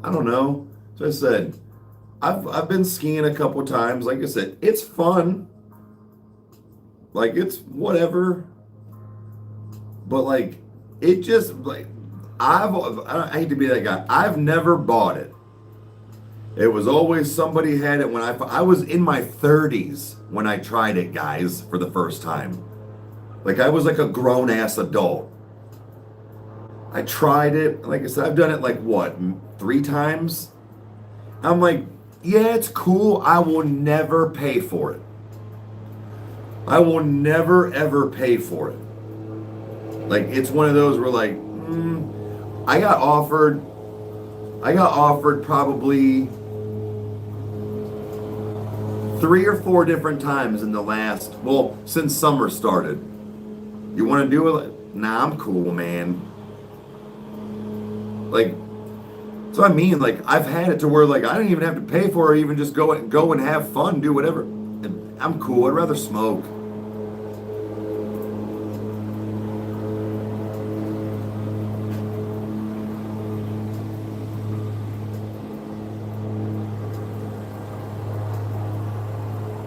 [SPEAKER 1] I don't know. So I said, I've been skiing a couple times. Like I said, it's fun. Like it's whatever. But like it just like I hate to be that guy. I've never bought it. It was always somebody had it when I was in my 30s when I tried it, guys, for the first time. Like I was like a grown ass adult. I tried it. Like I said, I've done it like what, 3 times? I'm like, yeah, it's cool. I will never pay for it. I will never ever pay for it. Like it's one of those where like, I got offered probably 3 or 4 different times in the last, well, since summer started. You want to do it? Nah, I'm cool, man. Like, so I mean, like, I've had it to where, like, I don't even have to pay for it, or even just go and have fun, do whatever. And I'm cool. I'd rather smoke.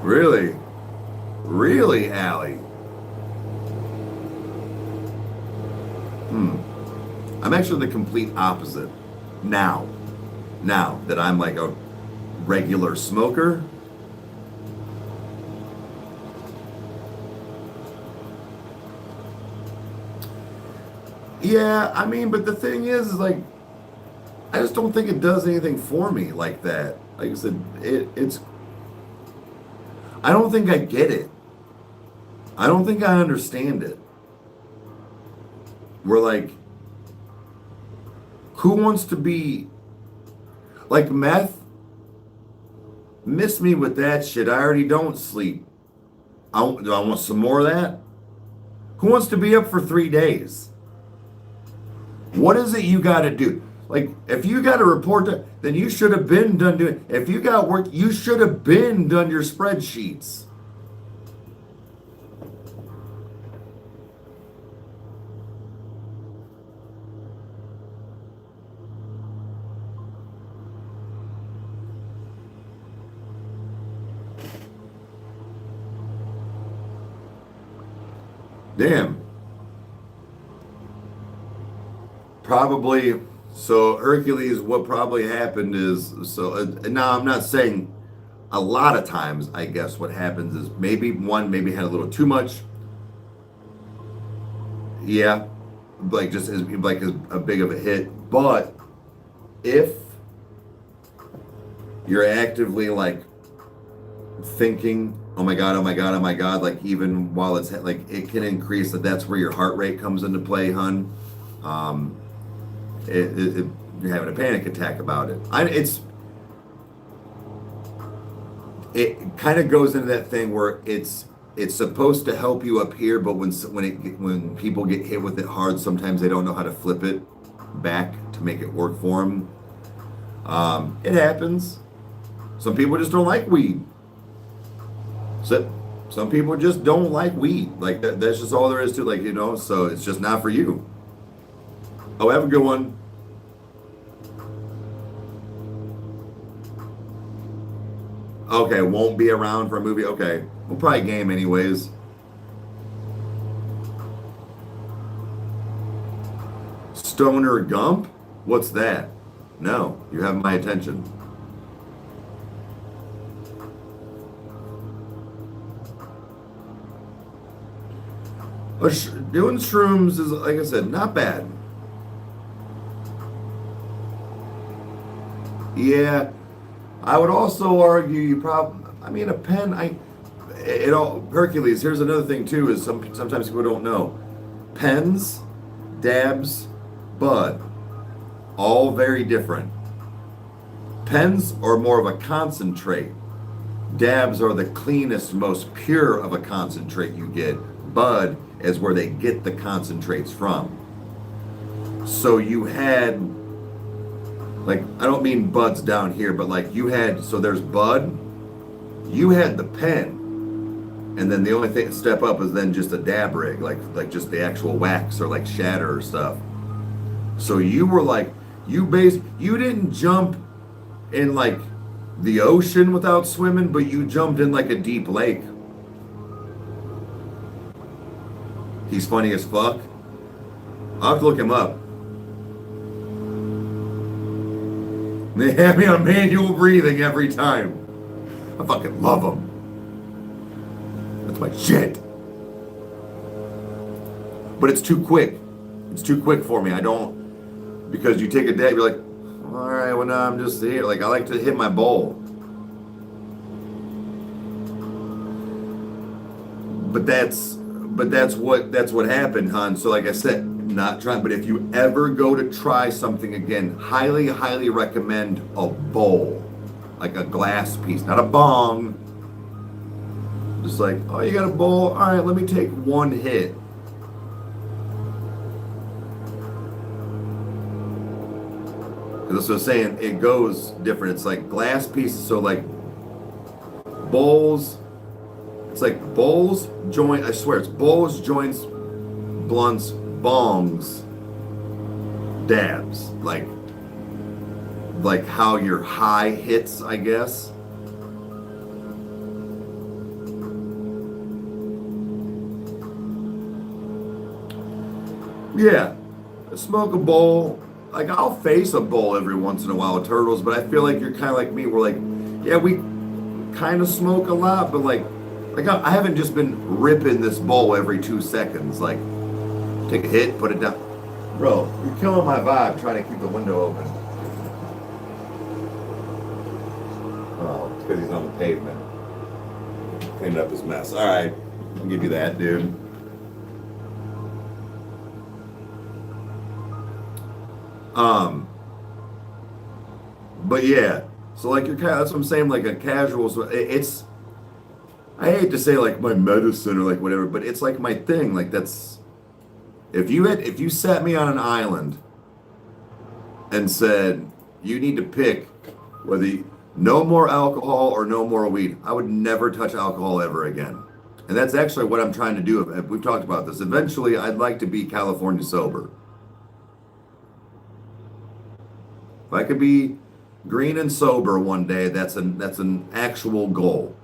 [SPEAKER 1] Really? Really, Allie? I'm actually the complete opposite now. Now that I'm like a regular smoker. Yeah, I mean, but the thing is like, I just don't think it does anything for me like that. Like I said, it's. I don't think I get it. I don't think I understand it. We're like, who wants to be like meth? Miss me with that shit. I already don't sleep. Do I want some more of that? Who wants to be up for 3 days? What is it you got to do? Like, if you got to report to, then you should have been done doing. If you got work, you should have been done your spreadsheets. Damn. Probably. So Hercules, what probably happened is now I'm not saying a lot of times. I guess what happens is maybe had a little too much. Yeah, like just as a big of a hit. But if you're actively like thinking, oh my god, oh my god, oh my god, like even while it's like it can increase. That's where your heart rate comes into play, hun. Um, you're having a panic attack about it. It kind of goes into that thing where it's supposed to help you up here, but when people get hit with it hard, sometimes they don't know how to flip it back to make it work for them. It happens. Some people just don't like weed. So some people just don't like weed. Like that's just all there is to it. Like, you know, so it's just not for you. Oh, have a good one. Okay, won't be around for a movie. Okay, we'll probably game anyways. Stoner Gump? What's that? No, you have my attention. Doing shrooms is, like I said, not bad. Yeah, I would also argue you probably. I mean, a pen. Hercules. Here's another thing too: is sometimes people don't know. Pens, dabs, bud, all very different. Pens are more of a concentrate. Dabs are the cleanest, most pure of a concentrate you get. Bud is where they get the concentrates from. So you had, like, I don't mean buds down here, but like you had, so there's bud, you had the pen, and then the only thing step up is then just a dab rig, like just the actual wax or like shatter or stuff. So you were like, you didn't jump in like the ocean without swimming, but you jumped in like a deep lake. He's funny as fuck. I'll have to look him up. They have me on manual breathing every time. I fucking love him. That's my shit. But it's too quick. It's too quick for me. I don't, because you take a dab, you're like, all right, well now I'm just here. Like I like to hit my bowl. But that's what happened, hon. So like I said, not trying, but if you ever go to try something again, highly, highly recommend a bowl. Like a glass piece, not a bong. Just like, oh, you got a bowl? All right, let me take one hit. Because that's what I'm saying, it goes different. It's like glass pieces, so like bowls. It's like bowls, joint, I swear, it's bowls, joints, blunts, bongs, dabs. Like how your high hits, I guess. Yeah, smoke a bowl. Like I'll face a bowl every once in a while with turtles, but I feel like you're kind of like me. We're like, yeah, we kind of smoke a lot, but like I haven't just been ripping this bowl every 2 seconds. Like, take a hit, put it down. Bro, you're killing my vibe trying to keep the window open. Oh, it's because he's on the pavement. Cleaning up his mess. All right, I'll give you that, dude. But yeah, so like you're kind of, that's what I'm saying, like a casual. So it's, I hate to say like my medicine or like whatever, but it's like my thing. Like that's, if you sat me on an island and said you need to pick whether no more alcohol or no more weed, I would never touch alcohol ever again. And that's actually what I'm trying to do. We've talked about this. Eventually, I'd like to be California sober. If I could be green and sober one day, that's an actual goal.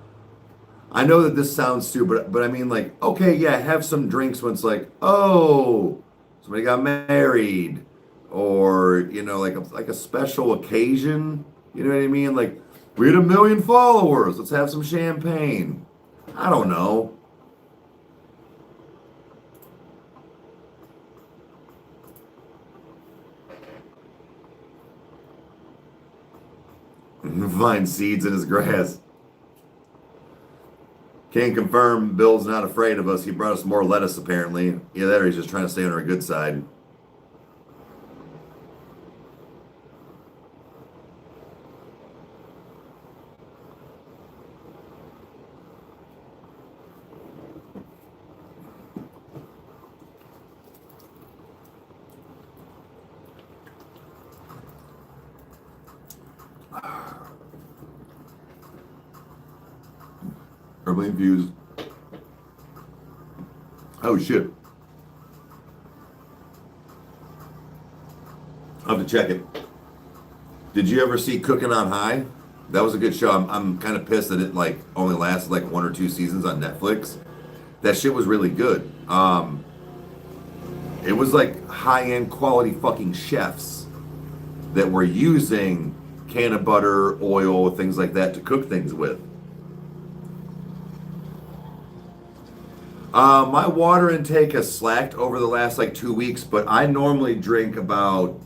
[SPEAKER 1] I know that this sounds stupid, but I mean, like, okay, yeah, have some drinks when it's like, oh, somebody got married, or like a special occasion. You know what I mean? Like, we had 1 million followers. Let's have some champagne. I don't know. Find seeds in his grass. Can't confirm Bill's not afraid of us. He brought us more lettuce, apparently. Either that or he's just trying to stay on our good side. Herbally infused. Oh shit. I'll have to check it. Did you ever see Cooking on High? That was a good show. I'm kind of pissed that it like only lasted like 1 or 2 seasons on Netflix. That shit was really good. It was like high-end quality fucking chefs that were using can of butter, oil, things like that to cook things with. My water intake has slacked over the last like 2 weeks, but I normally drink about.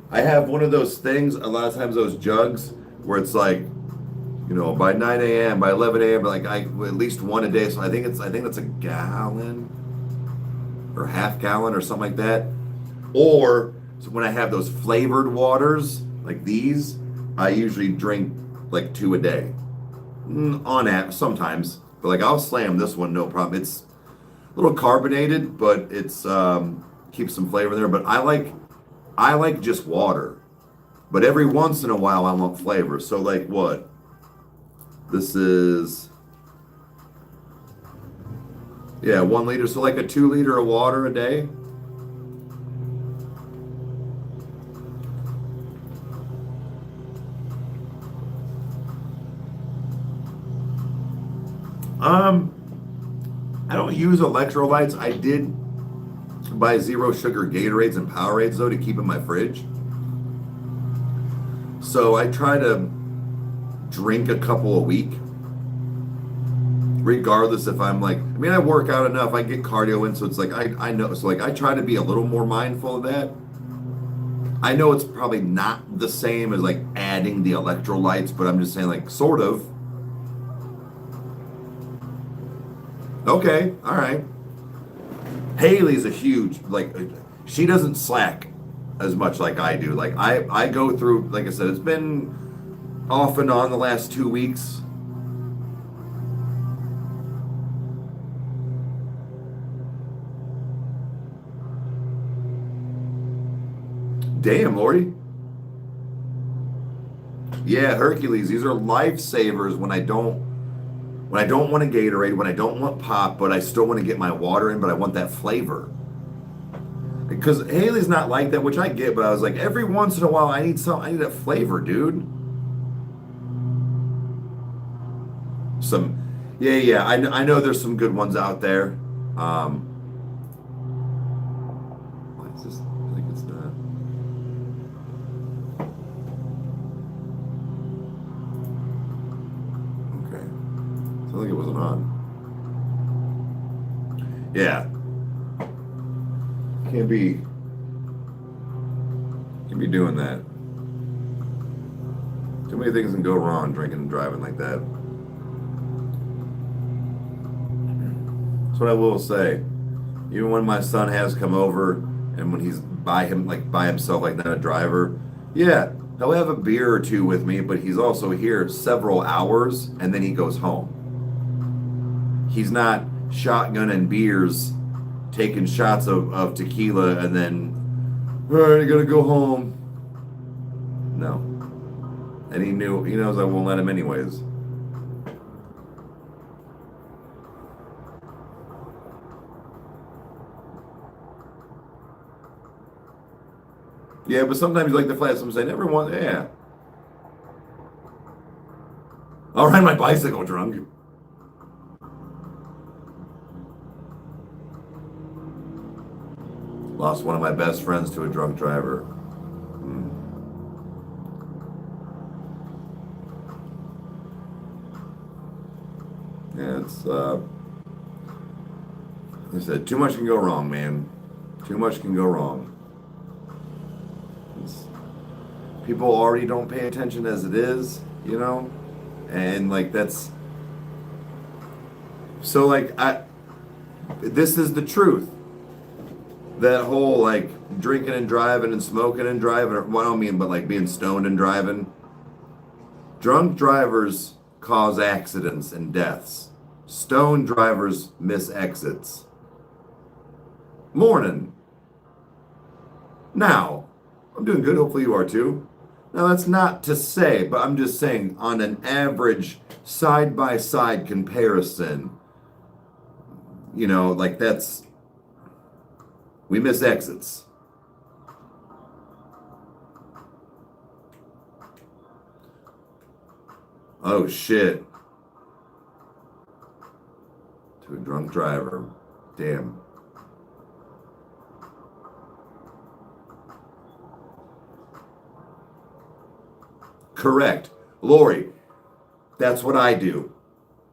[SPEAKER 1] I have one of those things, a lot of times those jugs, where it's like, by 9 a.m., by 11 a.m., like at least one a day. So I think that's a gallon or half gallon or something like that. Or so when I have those flavored waters like these, I usually drink like 2 a day. On app sometimes. But like I'll slam this one, no problem. It's a little carbonated, but it's keeps some flavor there. But I like just water. But every once in a while I want flavor. So like what? This is 1 liter. So like a 2 liter of water a day. I don't use electrolytes. I did buy zero sugar Gatorades and Powerades though to keep in my fridge. So I try to drink a couple a week, regardless if I'm like, I work out enough, I get cardio in, so it's like I know, so like I try to be a little more mindful of that. I know it's probably not the same as like adding the electrolytes, but I'm just saying like sort of. Okay, all right. Haley's a huge, like, she doesn't slack as much like I do. Like, I go through, like I said, it's been off and on the last 2 weeks. Damn, Lori. Yeah, Hercules, these are lifesavers when I don't want a Gatorade, when I don't want pop, but I still want to get my water in, but I want that flavor. Because Haley's not like that, which I get, but I was like, every once in a while, I need that flavor, dude. I know there's some good ones out there. Why is this? I think it's not. Okay. I think it wasn't on. Yeah. Can't be Can't be doing that. Too many things can go wrong drinking and driving like that. That's what I will say. Even when my son has come over and when he's by himself, like not a driver, yeah, he'll have a beer or two with me, but he's also here several hours and then he goes home. He's not shotgunning beers, taking shots of tequila, and then, all right, I gotta go home. No. And he knows I won't let him anyways. Yeah, but sometimes you like to flat some say, never want, yeah. I'll ride my bicycle drunk. Lost one of my best friends to a drunk driver. Yeah, it's, like I said, too much can go wrong, man. Too much can go wrong. People already don't pay attention as it is, and like that's so like this is the truth. That whole like drinking and driving and smoking and driving, well, I don't mean, but like being stoned and driving. Drunk drivers cause accidents and deaths. Stoned drivers miss exits. Morning. Now, I'm doing good. Hopefully you are too. Now, that's not to say, but I'm just saying on an average side-by-side comparison, like we miss exits. Oh, shit. To a drunk driver. Damn. Correct. Lori, that's what I do.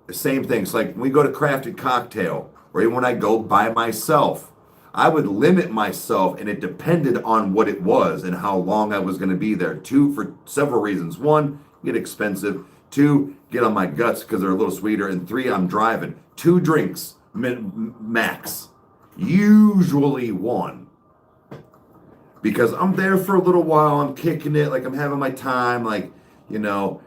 [SPEAKER 1] The same thing. It's like when we go to Crafted Cocktail, or even when I go by myself, I would limit myself, and it depended on what it was and how long I was going to be there. Two, for several reasons. One, get expensive. Two, get on my guts because they're a little sweeter. And three, I'm driving. 2 drinks max. Usually 1. Because I'm there for a little while, I'm kicking it, like I'm having my time, and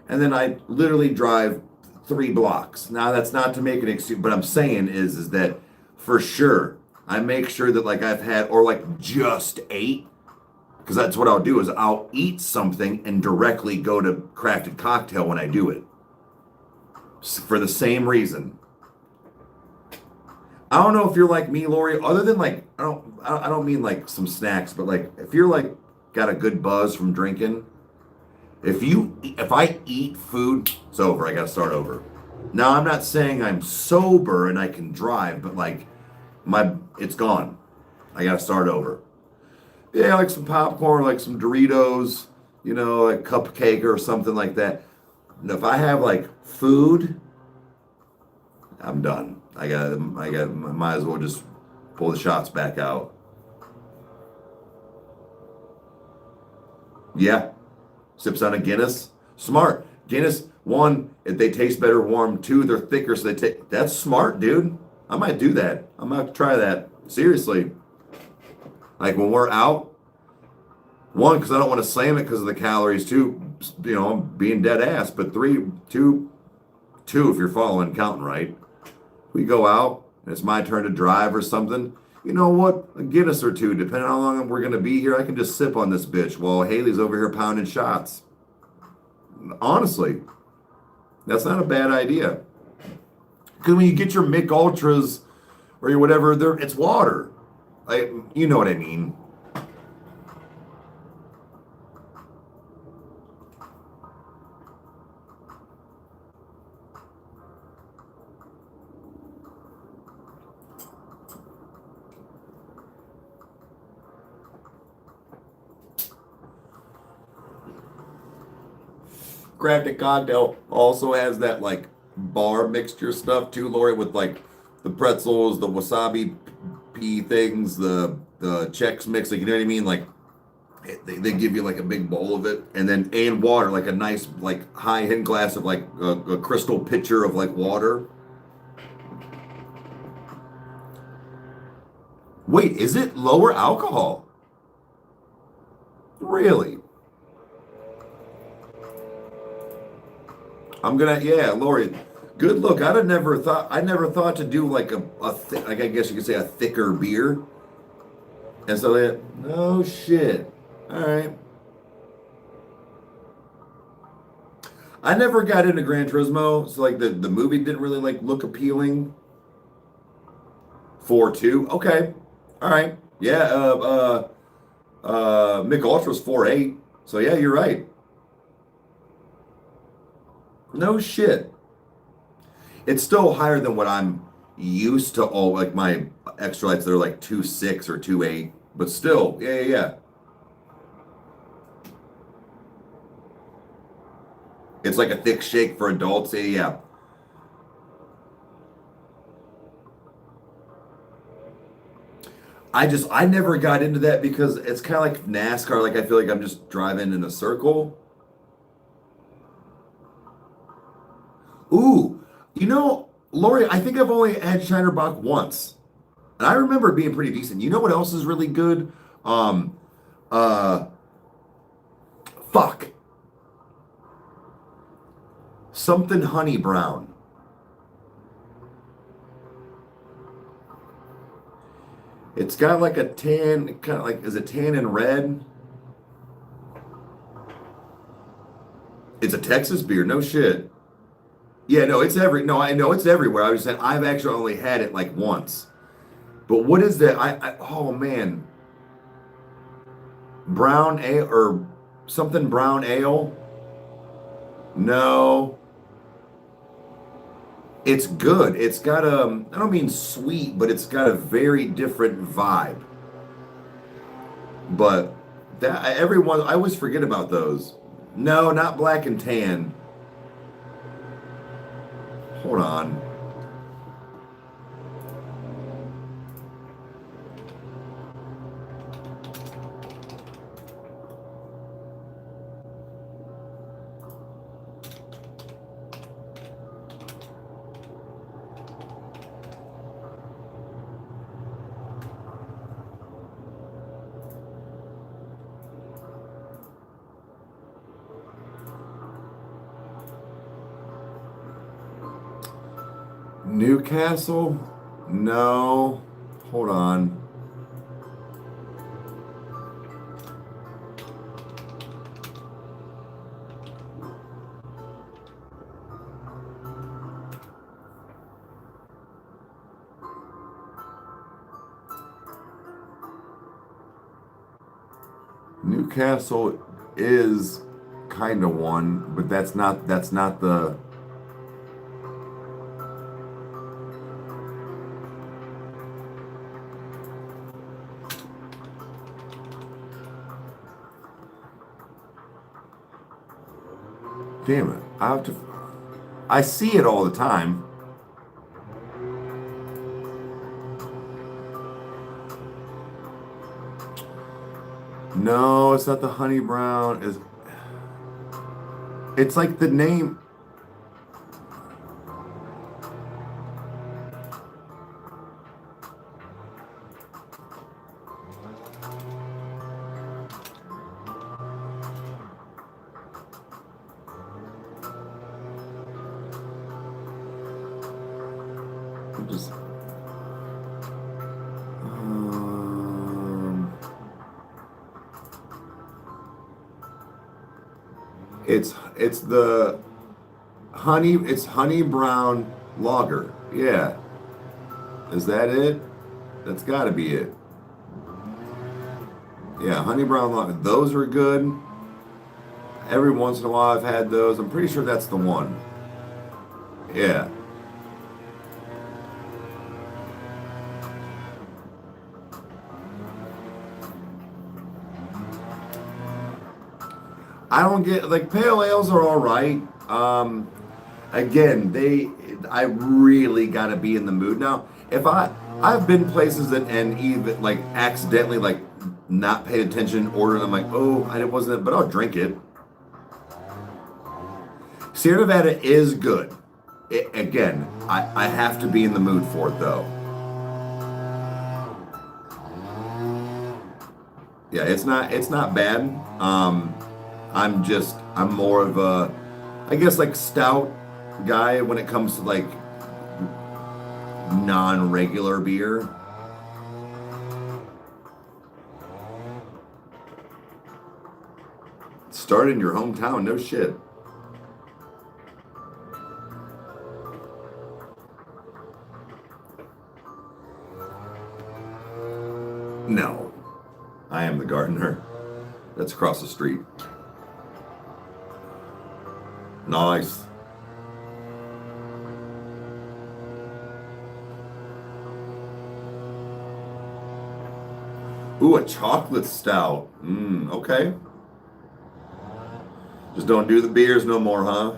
[SPEAKER 1] then I literally drive 3 blocks. Now that's not to make an excuse, but I'm saying is that for sure, I make sure that like I've had, or like just ate, because that's what I'll do is I'll eat something and directly go to Crafted Cocktail when I do it. For the same reason. I don't know if you're like me, Lori, other than like, I don't mean like some snacks, but like if you're like got a good buzz from drinking, if I eat food, it's over. I got to start over. Now, I'm not saying I'm sober and I can drive, but like it's gone. I got to start over. Yeah, like some popcorn, like some Doritos, like cupcake or something like that. And if I have like food, I'm done. I might as well just pull the shots back out. Yeah. Sips on a Guinness. Smart. Guinness, 1, if they taste better warm. 2, they're thicker, so that's smart, dude. I might do that. I'm gonna have to try that. Seriously. Like when we're out, 1, because I don't want to slam it because of the calories. 2, I'm being dead ass. But 2, if you're following counting right. We go out and it's my turn to drive or something. You know what? A Guinness or 2, depending on how long we're going to be here, I can just sip on this bitch while Haley's over here pounding shots. Honestly, that's not a bad idea. Because when you get your Mick Ultras or your whatever, it's water. You know what I mean. Crafted Cocktail also has that like bar mixture stuff too, Lori, with like the pretzels, the wasabi pea things, the Chex mix, like, you know what I mean? Like They give you like a big bowl of it, and water, like a nice like high end glass of like a crystal pitcher of like water. Wait, is it lower alcohol? Really? I'm gonna, yeah, Lori. Good look. I never thought to do like like I guess you could say a thicker beer. And so that, no shit. All right. I never got into Gran Turismo, so like the movie didn't really like look appealing. 4.2. Okay. All right. Yeah. Mick Ultra's 4.8. So yeah, you're right. No shit. It's still higher than what I'm used to. All like my extra lights, they're like 2.6 or 2.8. But still, yeah, yeah, yeah. It's like a thick shake for adults. Yeah, yeah. I never got into that because it's kind of like NASCAR. Like I feel like I'm just driving in a circle. Ooh, Lori, I think I've only had Shinerbach once, and I remember it being pretty decent. You know what else is really good? Um, uh, fuck, something honey brown. It's got like a tan, kind of like, is it tan and red? It's a Texas beer, no shit. Yeah, no, no, I know it's everywhere. I was just saying I've actually only had it like once. But what is that? Oh man, brown ale or something brown ale? No, it's good. It's got I don't mean sweet, but it's got a very different vibe. But everyone, I always forget about those. No, not black and tan. Hold on. Newcastle? No. Hold on. Newcastle is kind of one, but that's not the. Damn it. I see it all the time. No, it's not the honey brown. It's like the name. Just it's the honey brown lager. Yeah. Is that it? That's got to be it. Yeah, honey brown lager. Those are good. Every once in a while I've had those. I'm pretty sure that's the one. Yeah. I don't get like pale ales are all right. Again, I really got to be in the mood now. If I've been places and even like accidentally like not paid attention, ordered. I'm like, oh, I wasn't, but I'll drink it. Sierra Nevada is good. Again, I have to be in the mood for it though. Yeah, it's not bad. I'm more of a, I guess, like stout guy when it comes to like non-regular beer. Started in your hometown, no shit. No, I am the gardener. That's across the street. Nice. Ooh, a chocolate stout. Okay. Just don't do the beers no more, huh?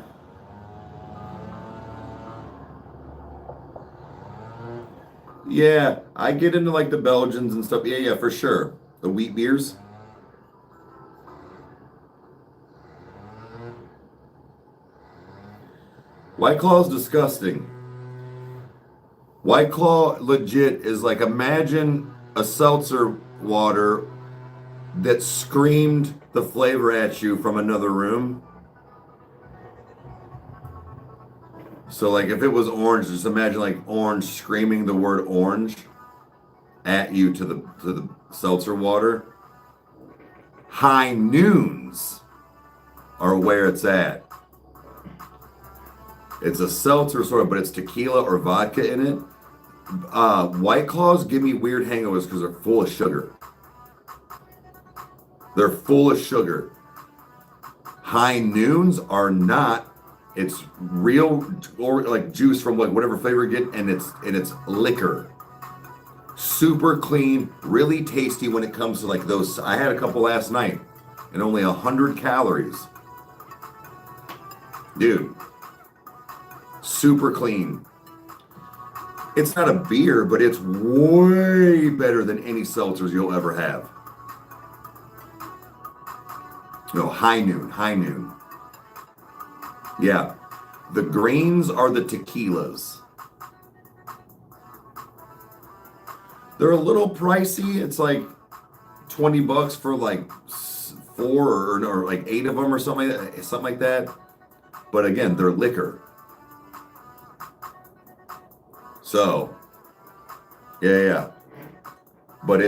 [SPEAKER 1] Yeah, I get into like the Belgians and stuff. Yeah, for sure. The wheat beers. White Claw is disgusting. White Claw legit is like, imagine a seltzer water that screamed the flavor at you from another room. So like if it was orange, just imagine like orange screaming the word orange at you to the seltzer water. High noons are where it's at. It's a seltzer sort of, but it's tequila or vodka in it. White Claws give me weird hangovers because they're full of sugar. They're full of sugar. High noons are not. It's real or like juice from like whatever flavor you get, and it's liquor. Super clean, really tasty when it comes to like those. I had a couple last night, and only 100 calories. Dude, super clean. It's not a beer, but it's way better than any seltzers you'll ever have. No, high noon. Yeah. The greens are the tequilas. They're a little pricey. It's like $20 for like 4 or like 8 of them or something like that. But again, they're liquor. So, yeah. But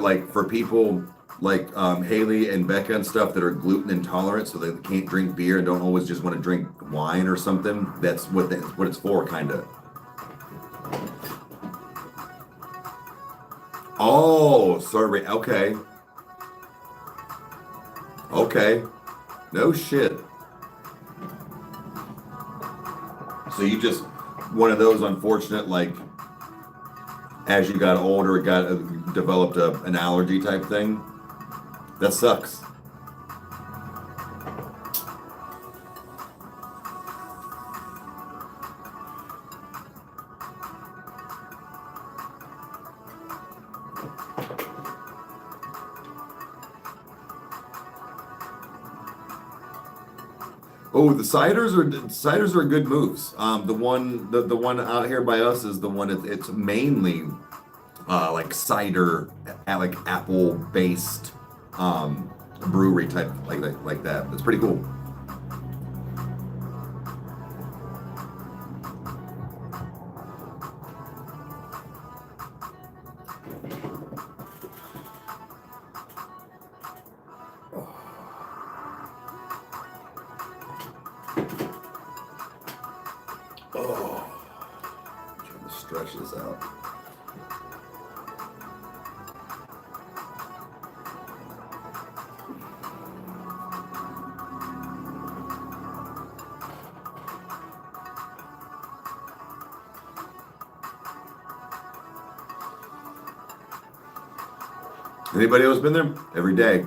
[SPEAKER 1] like for people like Haley and Becca and stuff that are gluten intolerant, so they can't drink beer and don't always just want to drink wine or something. That's what it's for, kind of. Oh, sorry. Okay. No shit. So you just one of those unfortunate, like, as you got older, developed an allergy type thing. That sucks. Oh, the ciders are good moves. The one out here by us is the one it's mainly like cider, like apple based brewery type like that. It's pretty cool. Oh, I'm trying to stretch this out. Anybody else been there? Every day.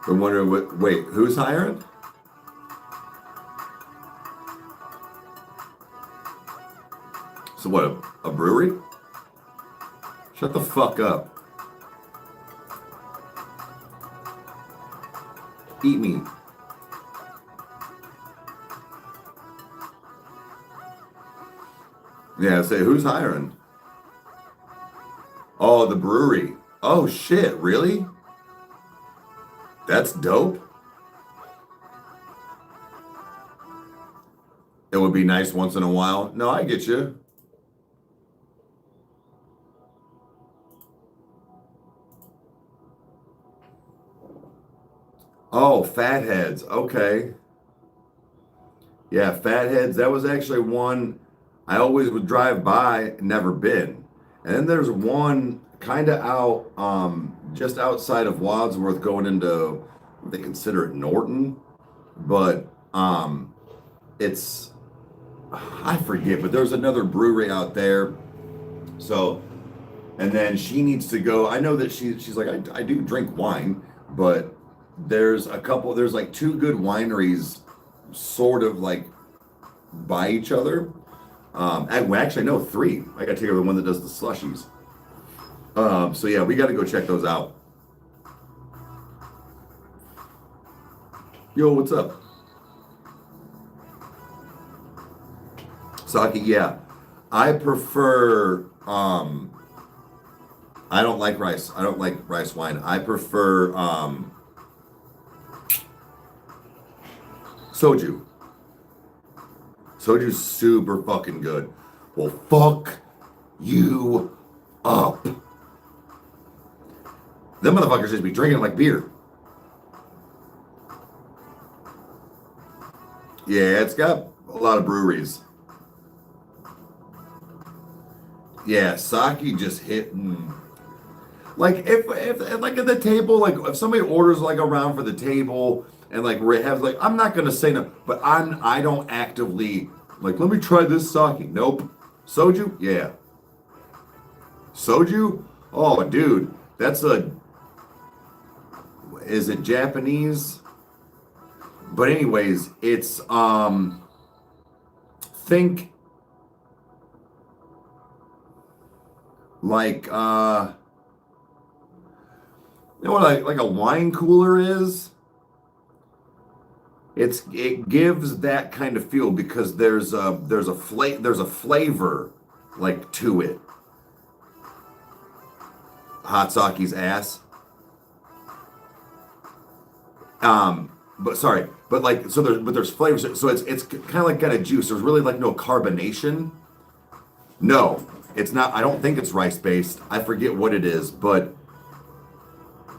[SPEAKER 1] I'm wondering wait, who's hiring? What, a brewery? Shut the fuck up. Eat me. Yeah, say, who's hiring? Oh, the brewery. Oh, shit, really? That's dope. It would be nice once in a while. No, I get you. Oh, Fatheads. Okay. Yeah, Fatheads. That was actually one I always would drive by, never been. And then there's one kind of out, just outside of Wadsworth, going into what they consider it Norton, but it's I forget. But there's another brewery out there. So, and then she needs to go. I know that she's like I do drink wine, but there's a couple. There's like two good wineries, sort of like by each other. Well, actually, no, three. I got to take her to the one that does the slushies. So yeah, we got to go check those out. Yo, what's up? Sake, yeah. I prefer I don't like rice. I don't like rice wine. I prefer soju. Soju's super fucking good. Well, fuck you up. Them motherfuckers just be drinking like beer. Yeah, it's got a lot of breweries. Yeah, sake just hitting. Like if like at the table, like if somebody orders like around for the table and like has like I'm not gonna say no, but I don't actively like let me try this sake. Nope. Soju? Yeah. Soju? Oh dude, that's a is it Japanese? But anyways, it's think like you know what like a wine cooler is? It gives that kind of feel because there's a flavor like to it. Hot sake's ass. But sorry, but like so there's flavors. So it's kind of like got a juice. There's really like no carbonation. No, it's not. I don't think it's rice based. I forget what it is, but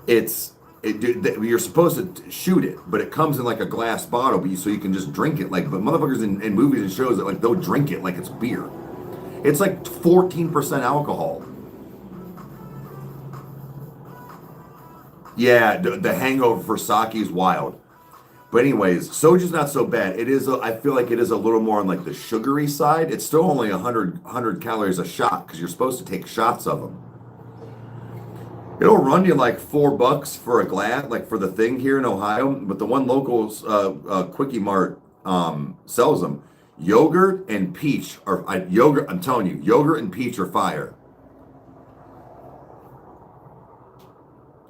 [SPEAKER 1] it's you're supposed to shoot it, but it comes in like a glass bottle, so you can just drink it. Like, but motherfuckers in movies and shows that like they'll drink it like it's beer. It's like 14% alcohol. Yeah, the hangover for sake is wild. But anyways, soju's not so bad. It is. I feel like it is a little more on like the sugary side. It's still only 100 calories a shot because you're supposed to take shots of them. It'll run you like $4 for a glass, like for the thing here in Ohio. But the one local Quickie Mart sells them. Yogurt and peach are yogurt. I'm telling you, yogurt and peach are fire.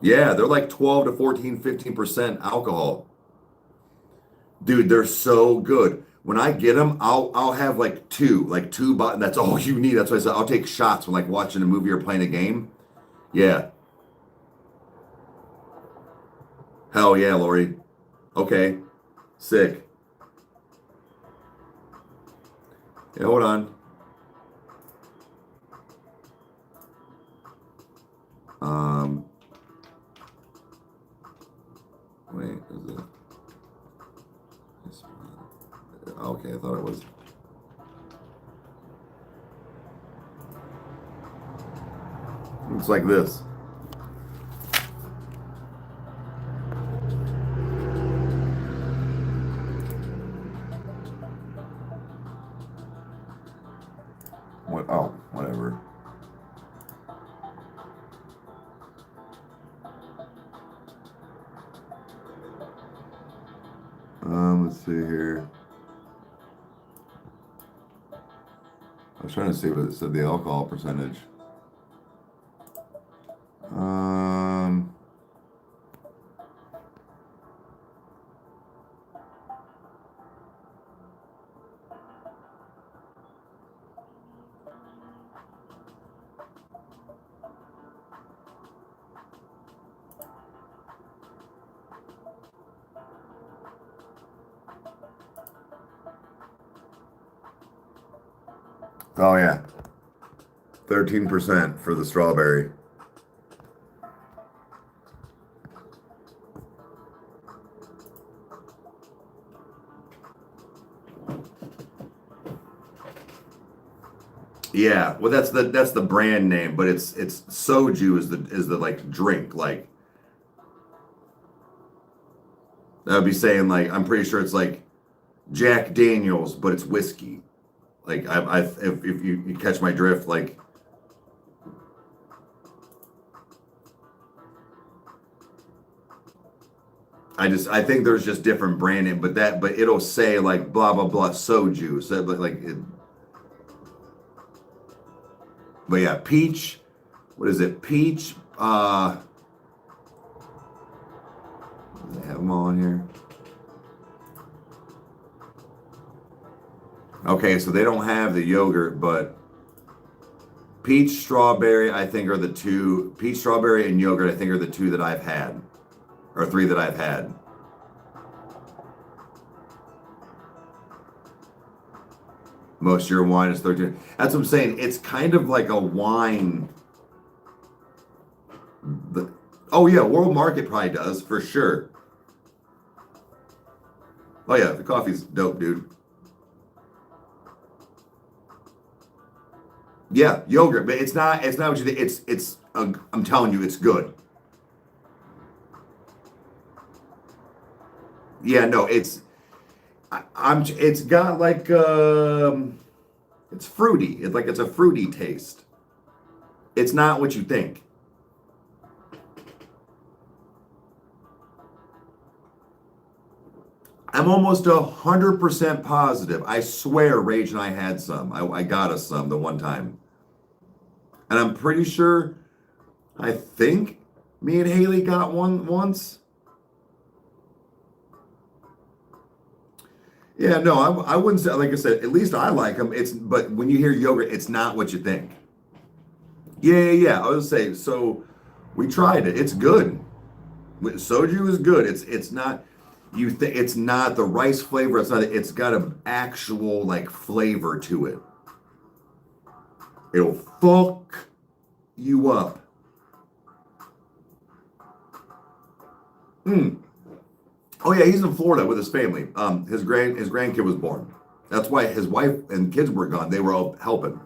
[SPEAKER 1] Yeah, they're like 12 to 14, 15% alcohol. Dude, they're so good. When I get them, I'll have like two bottles. That's all you need. That's why I said I'll take shots when like watching a movie or playing a game. Yeah. Hell yeah, Lori. Okay. Sick. Yeah, hold on. Um, wait, is it? Okay, I thought it was. It's like this. What? Oh, whatever. Let's see here. was trying to see what it said the alcohol percentage. Oh yeah, 13% for the strawberry. Yeah, well that's the brand name, but it's soju is the like drink like that would be saying like I'm pretty sure it's like Jack Daniels, but it's whiskey. Like if you catch my drift, like I think there's just different branding, but it'll say like blah blah blah soju. So like it, but yeah, peach. What is it? Peach. They have them all in here. Okay, so they don't have the yogurt, but peach strawberry I think are the two. Peach strawberry and yogurt I think are the two that I've had, or three that I've had. Most of your wine is 13. That's what I'm saying. It's kind of like a wine. Oh yeah, World Market probably does for sure. Oh yeah, the coffee's dope, dude. Yeah, yogurt, but it's not what you think. I'm telling you, it's good. Yeah, no, it's got like it's fruity. It's a fruity taste. It's not what you think. I'm almost 100% positive. I swear Rage and I had some. I got us some the one time. And I'm pretty sure, I think me and Haley got one once. Yeah, no, I wouldn't say, like I said, at least I like them. But when you hear yogurt, it's not what you think. Yeah, yeah, yeah. I was say, so we tried it. It's good. Soju is good. It's not, you think it's not the rice flavor. It's got an actual like flavor to it. It'll fuck you up. Hmm. Oh yeah, he's in Florida with his family. His grandkid was born. That's why his wife and kids were gone. They were all helping.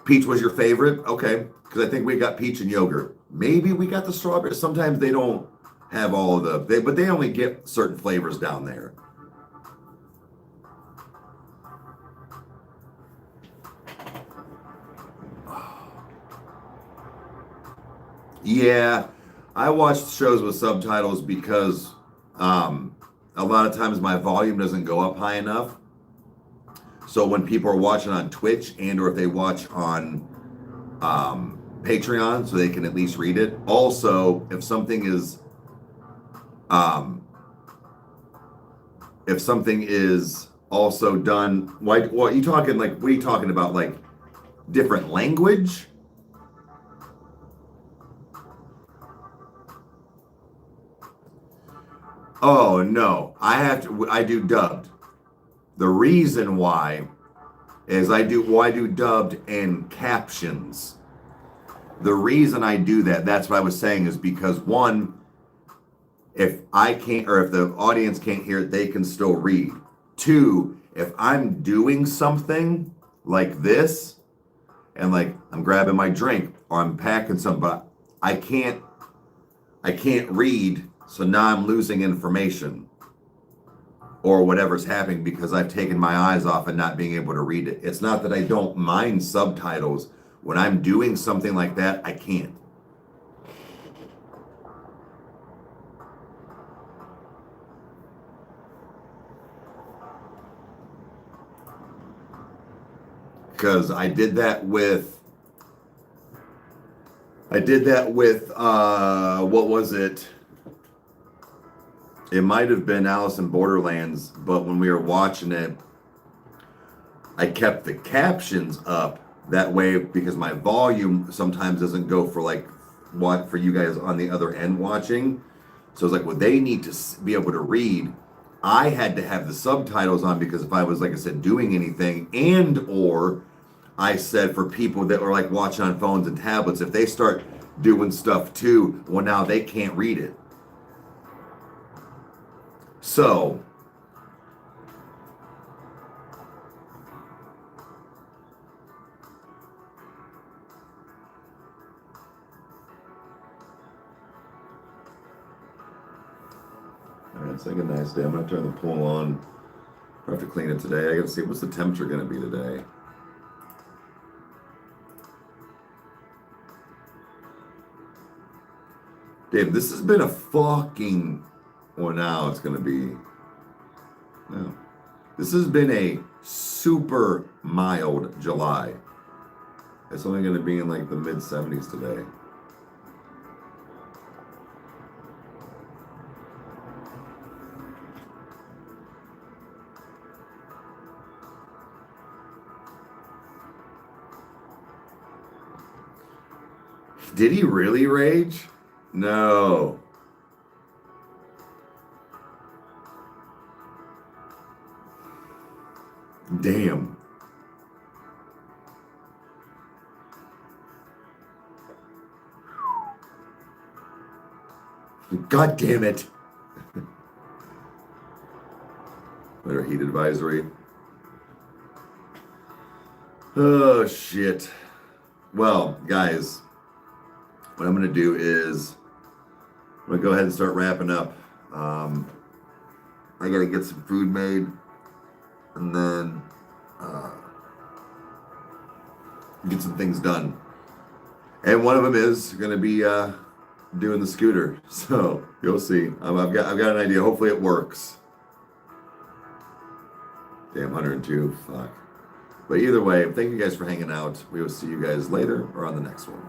[SPEAKER 1] Peach was your favorite? Okay, because I think we got peach and yogurt. Maybe we got the strawberry. Sometimes they don't have all of but they only get certain flavors down there. Yeah, I watched shows with subtitles because a lot of times my volume doesn't go up high enough. So when people are watching on Twitch and or if they watch on Patreon, so they can at least read it. Also, um, if something is also done, what you talking like? What are you talking about? Like different language? Oh no, I do dubbed. The reason why is I do dubbed and captions. The reason I do that, that's what I was saying, is because one, if I can't, or if the audience can't hear it, they can still read. Two, if I'm doing something like this, and like I'm grabbing my drink or I'm packing something, but I can't read, so now I'm losing information or whatever's happening because I've taken my eyes off and not being able to read it. It's not that I don't mind subtitles. When I'm doing something like that, I can't. Because I did that with what was it? It might have been Alice in Borderlands, but when we were watching it, I kept the captions up that way because my volume sometimes doesn't go for like what for you guys on the other end watching. So it's like, well, they need to be able to read. I had to have the subtitles on because if I was, like I said, doing anything, and or I said for people that are like watching on phones and tablets, if they start doing stuff too, well, now they can't read it. So it's like a nice day. I'm gonna turn the pool on. I have to clean it today. I gotta see what's the temperature gonna be today. Dave, this has been a fucking. Well, now it's gonna be. No, this has been a super mild July. It's only gonna be in like the mid 70s today. Did he really rage? No. Damn. God damn it. Better heat advisory. Oh, shit. Well, guys, what I'm going to do is I'm going to go ahead and start wrapping up. I got to get some food made and then get some things done. And one of them is going to be doing the scooter. So you'll see. I've got an idea. Hopefully it works. Damn, 102. Fuck. But either way, thank you guys for hanging out. We will see you guys later or on the next one.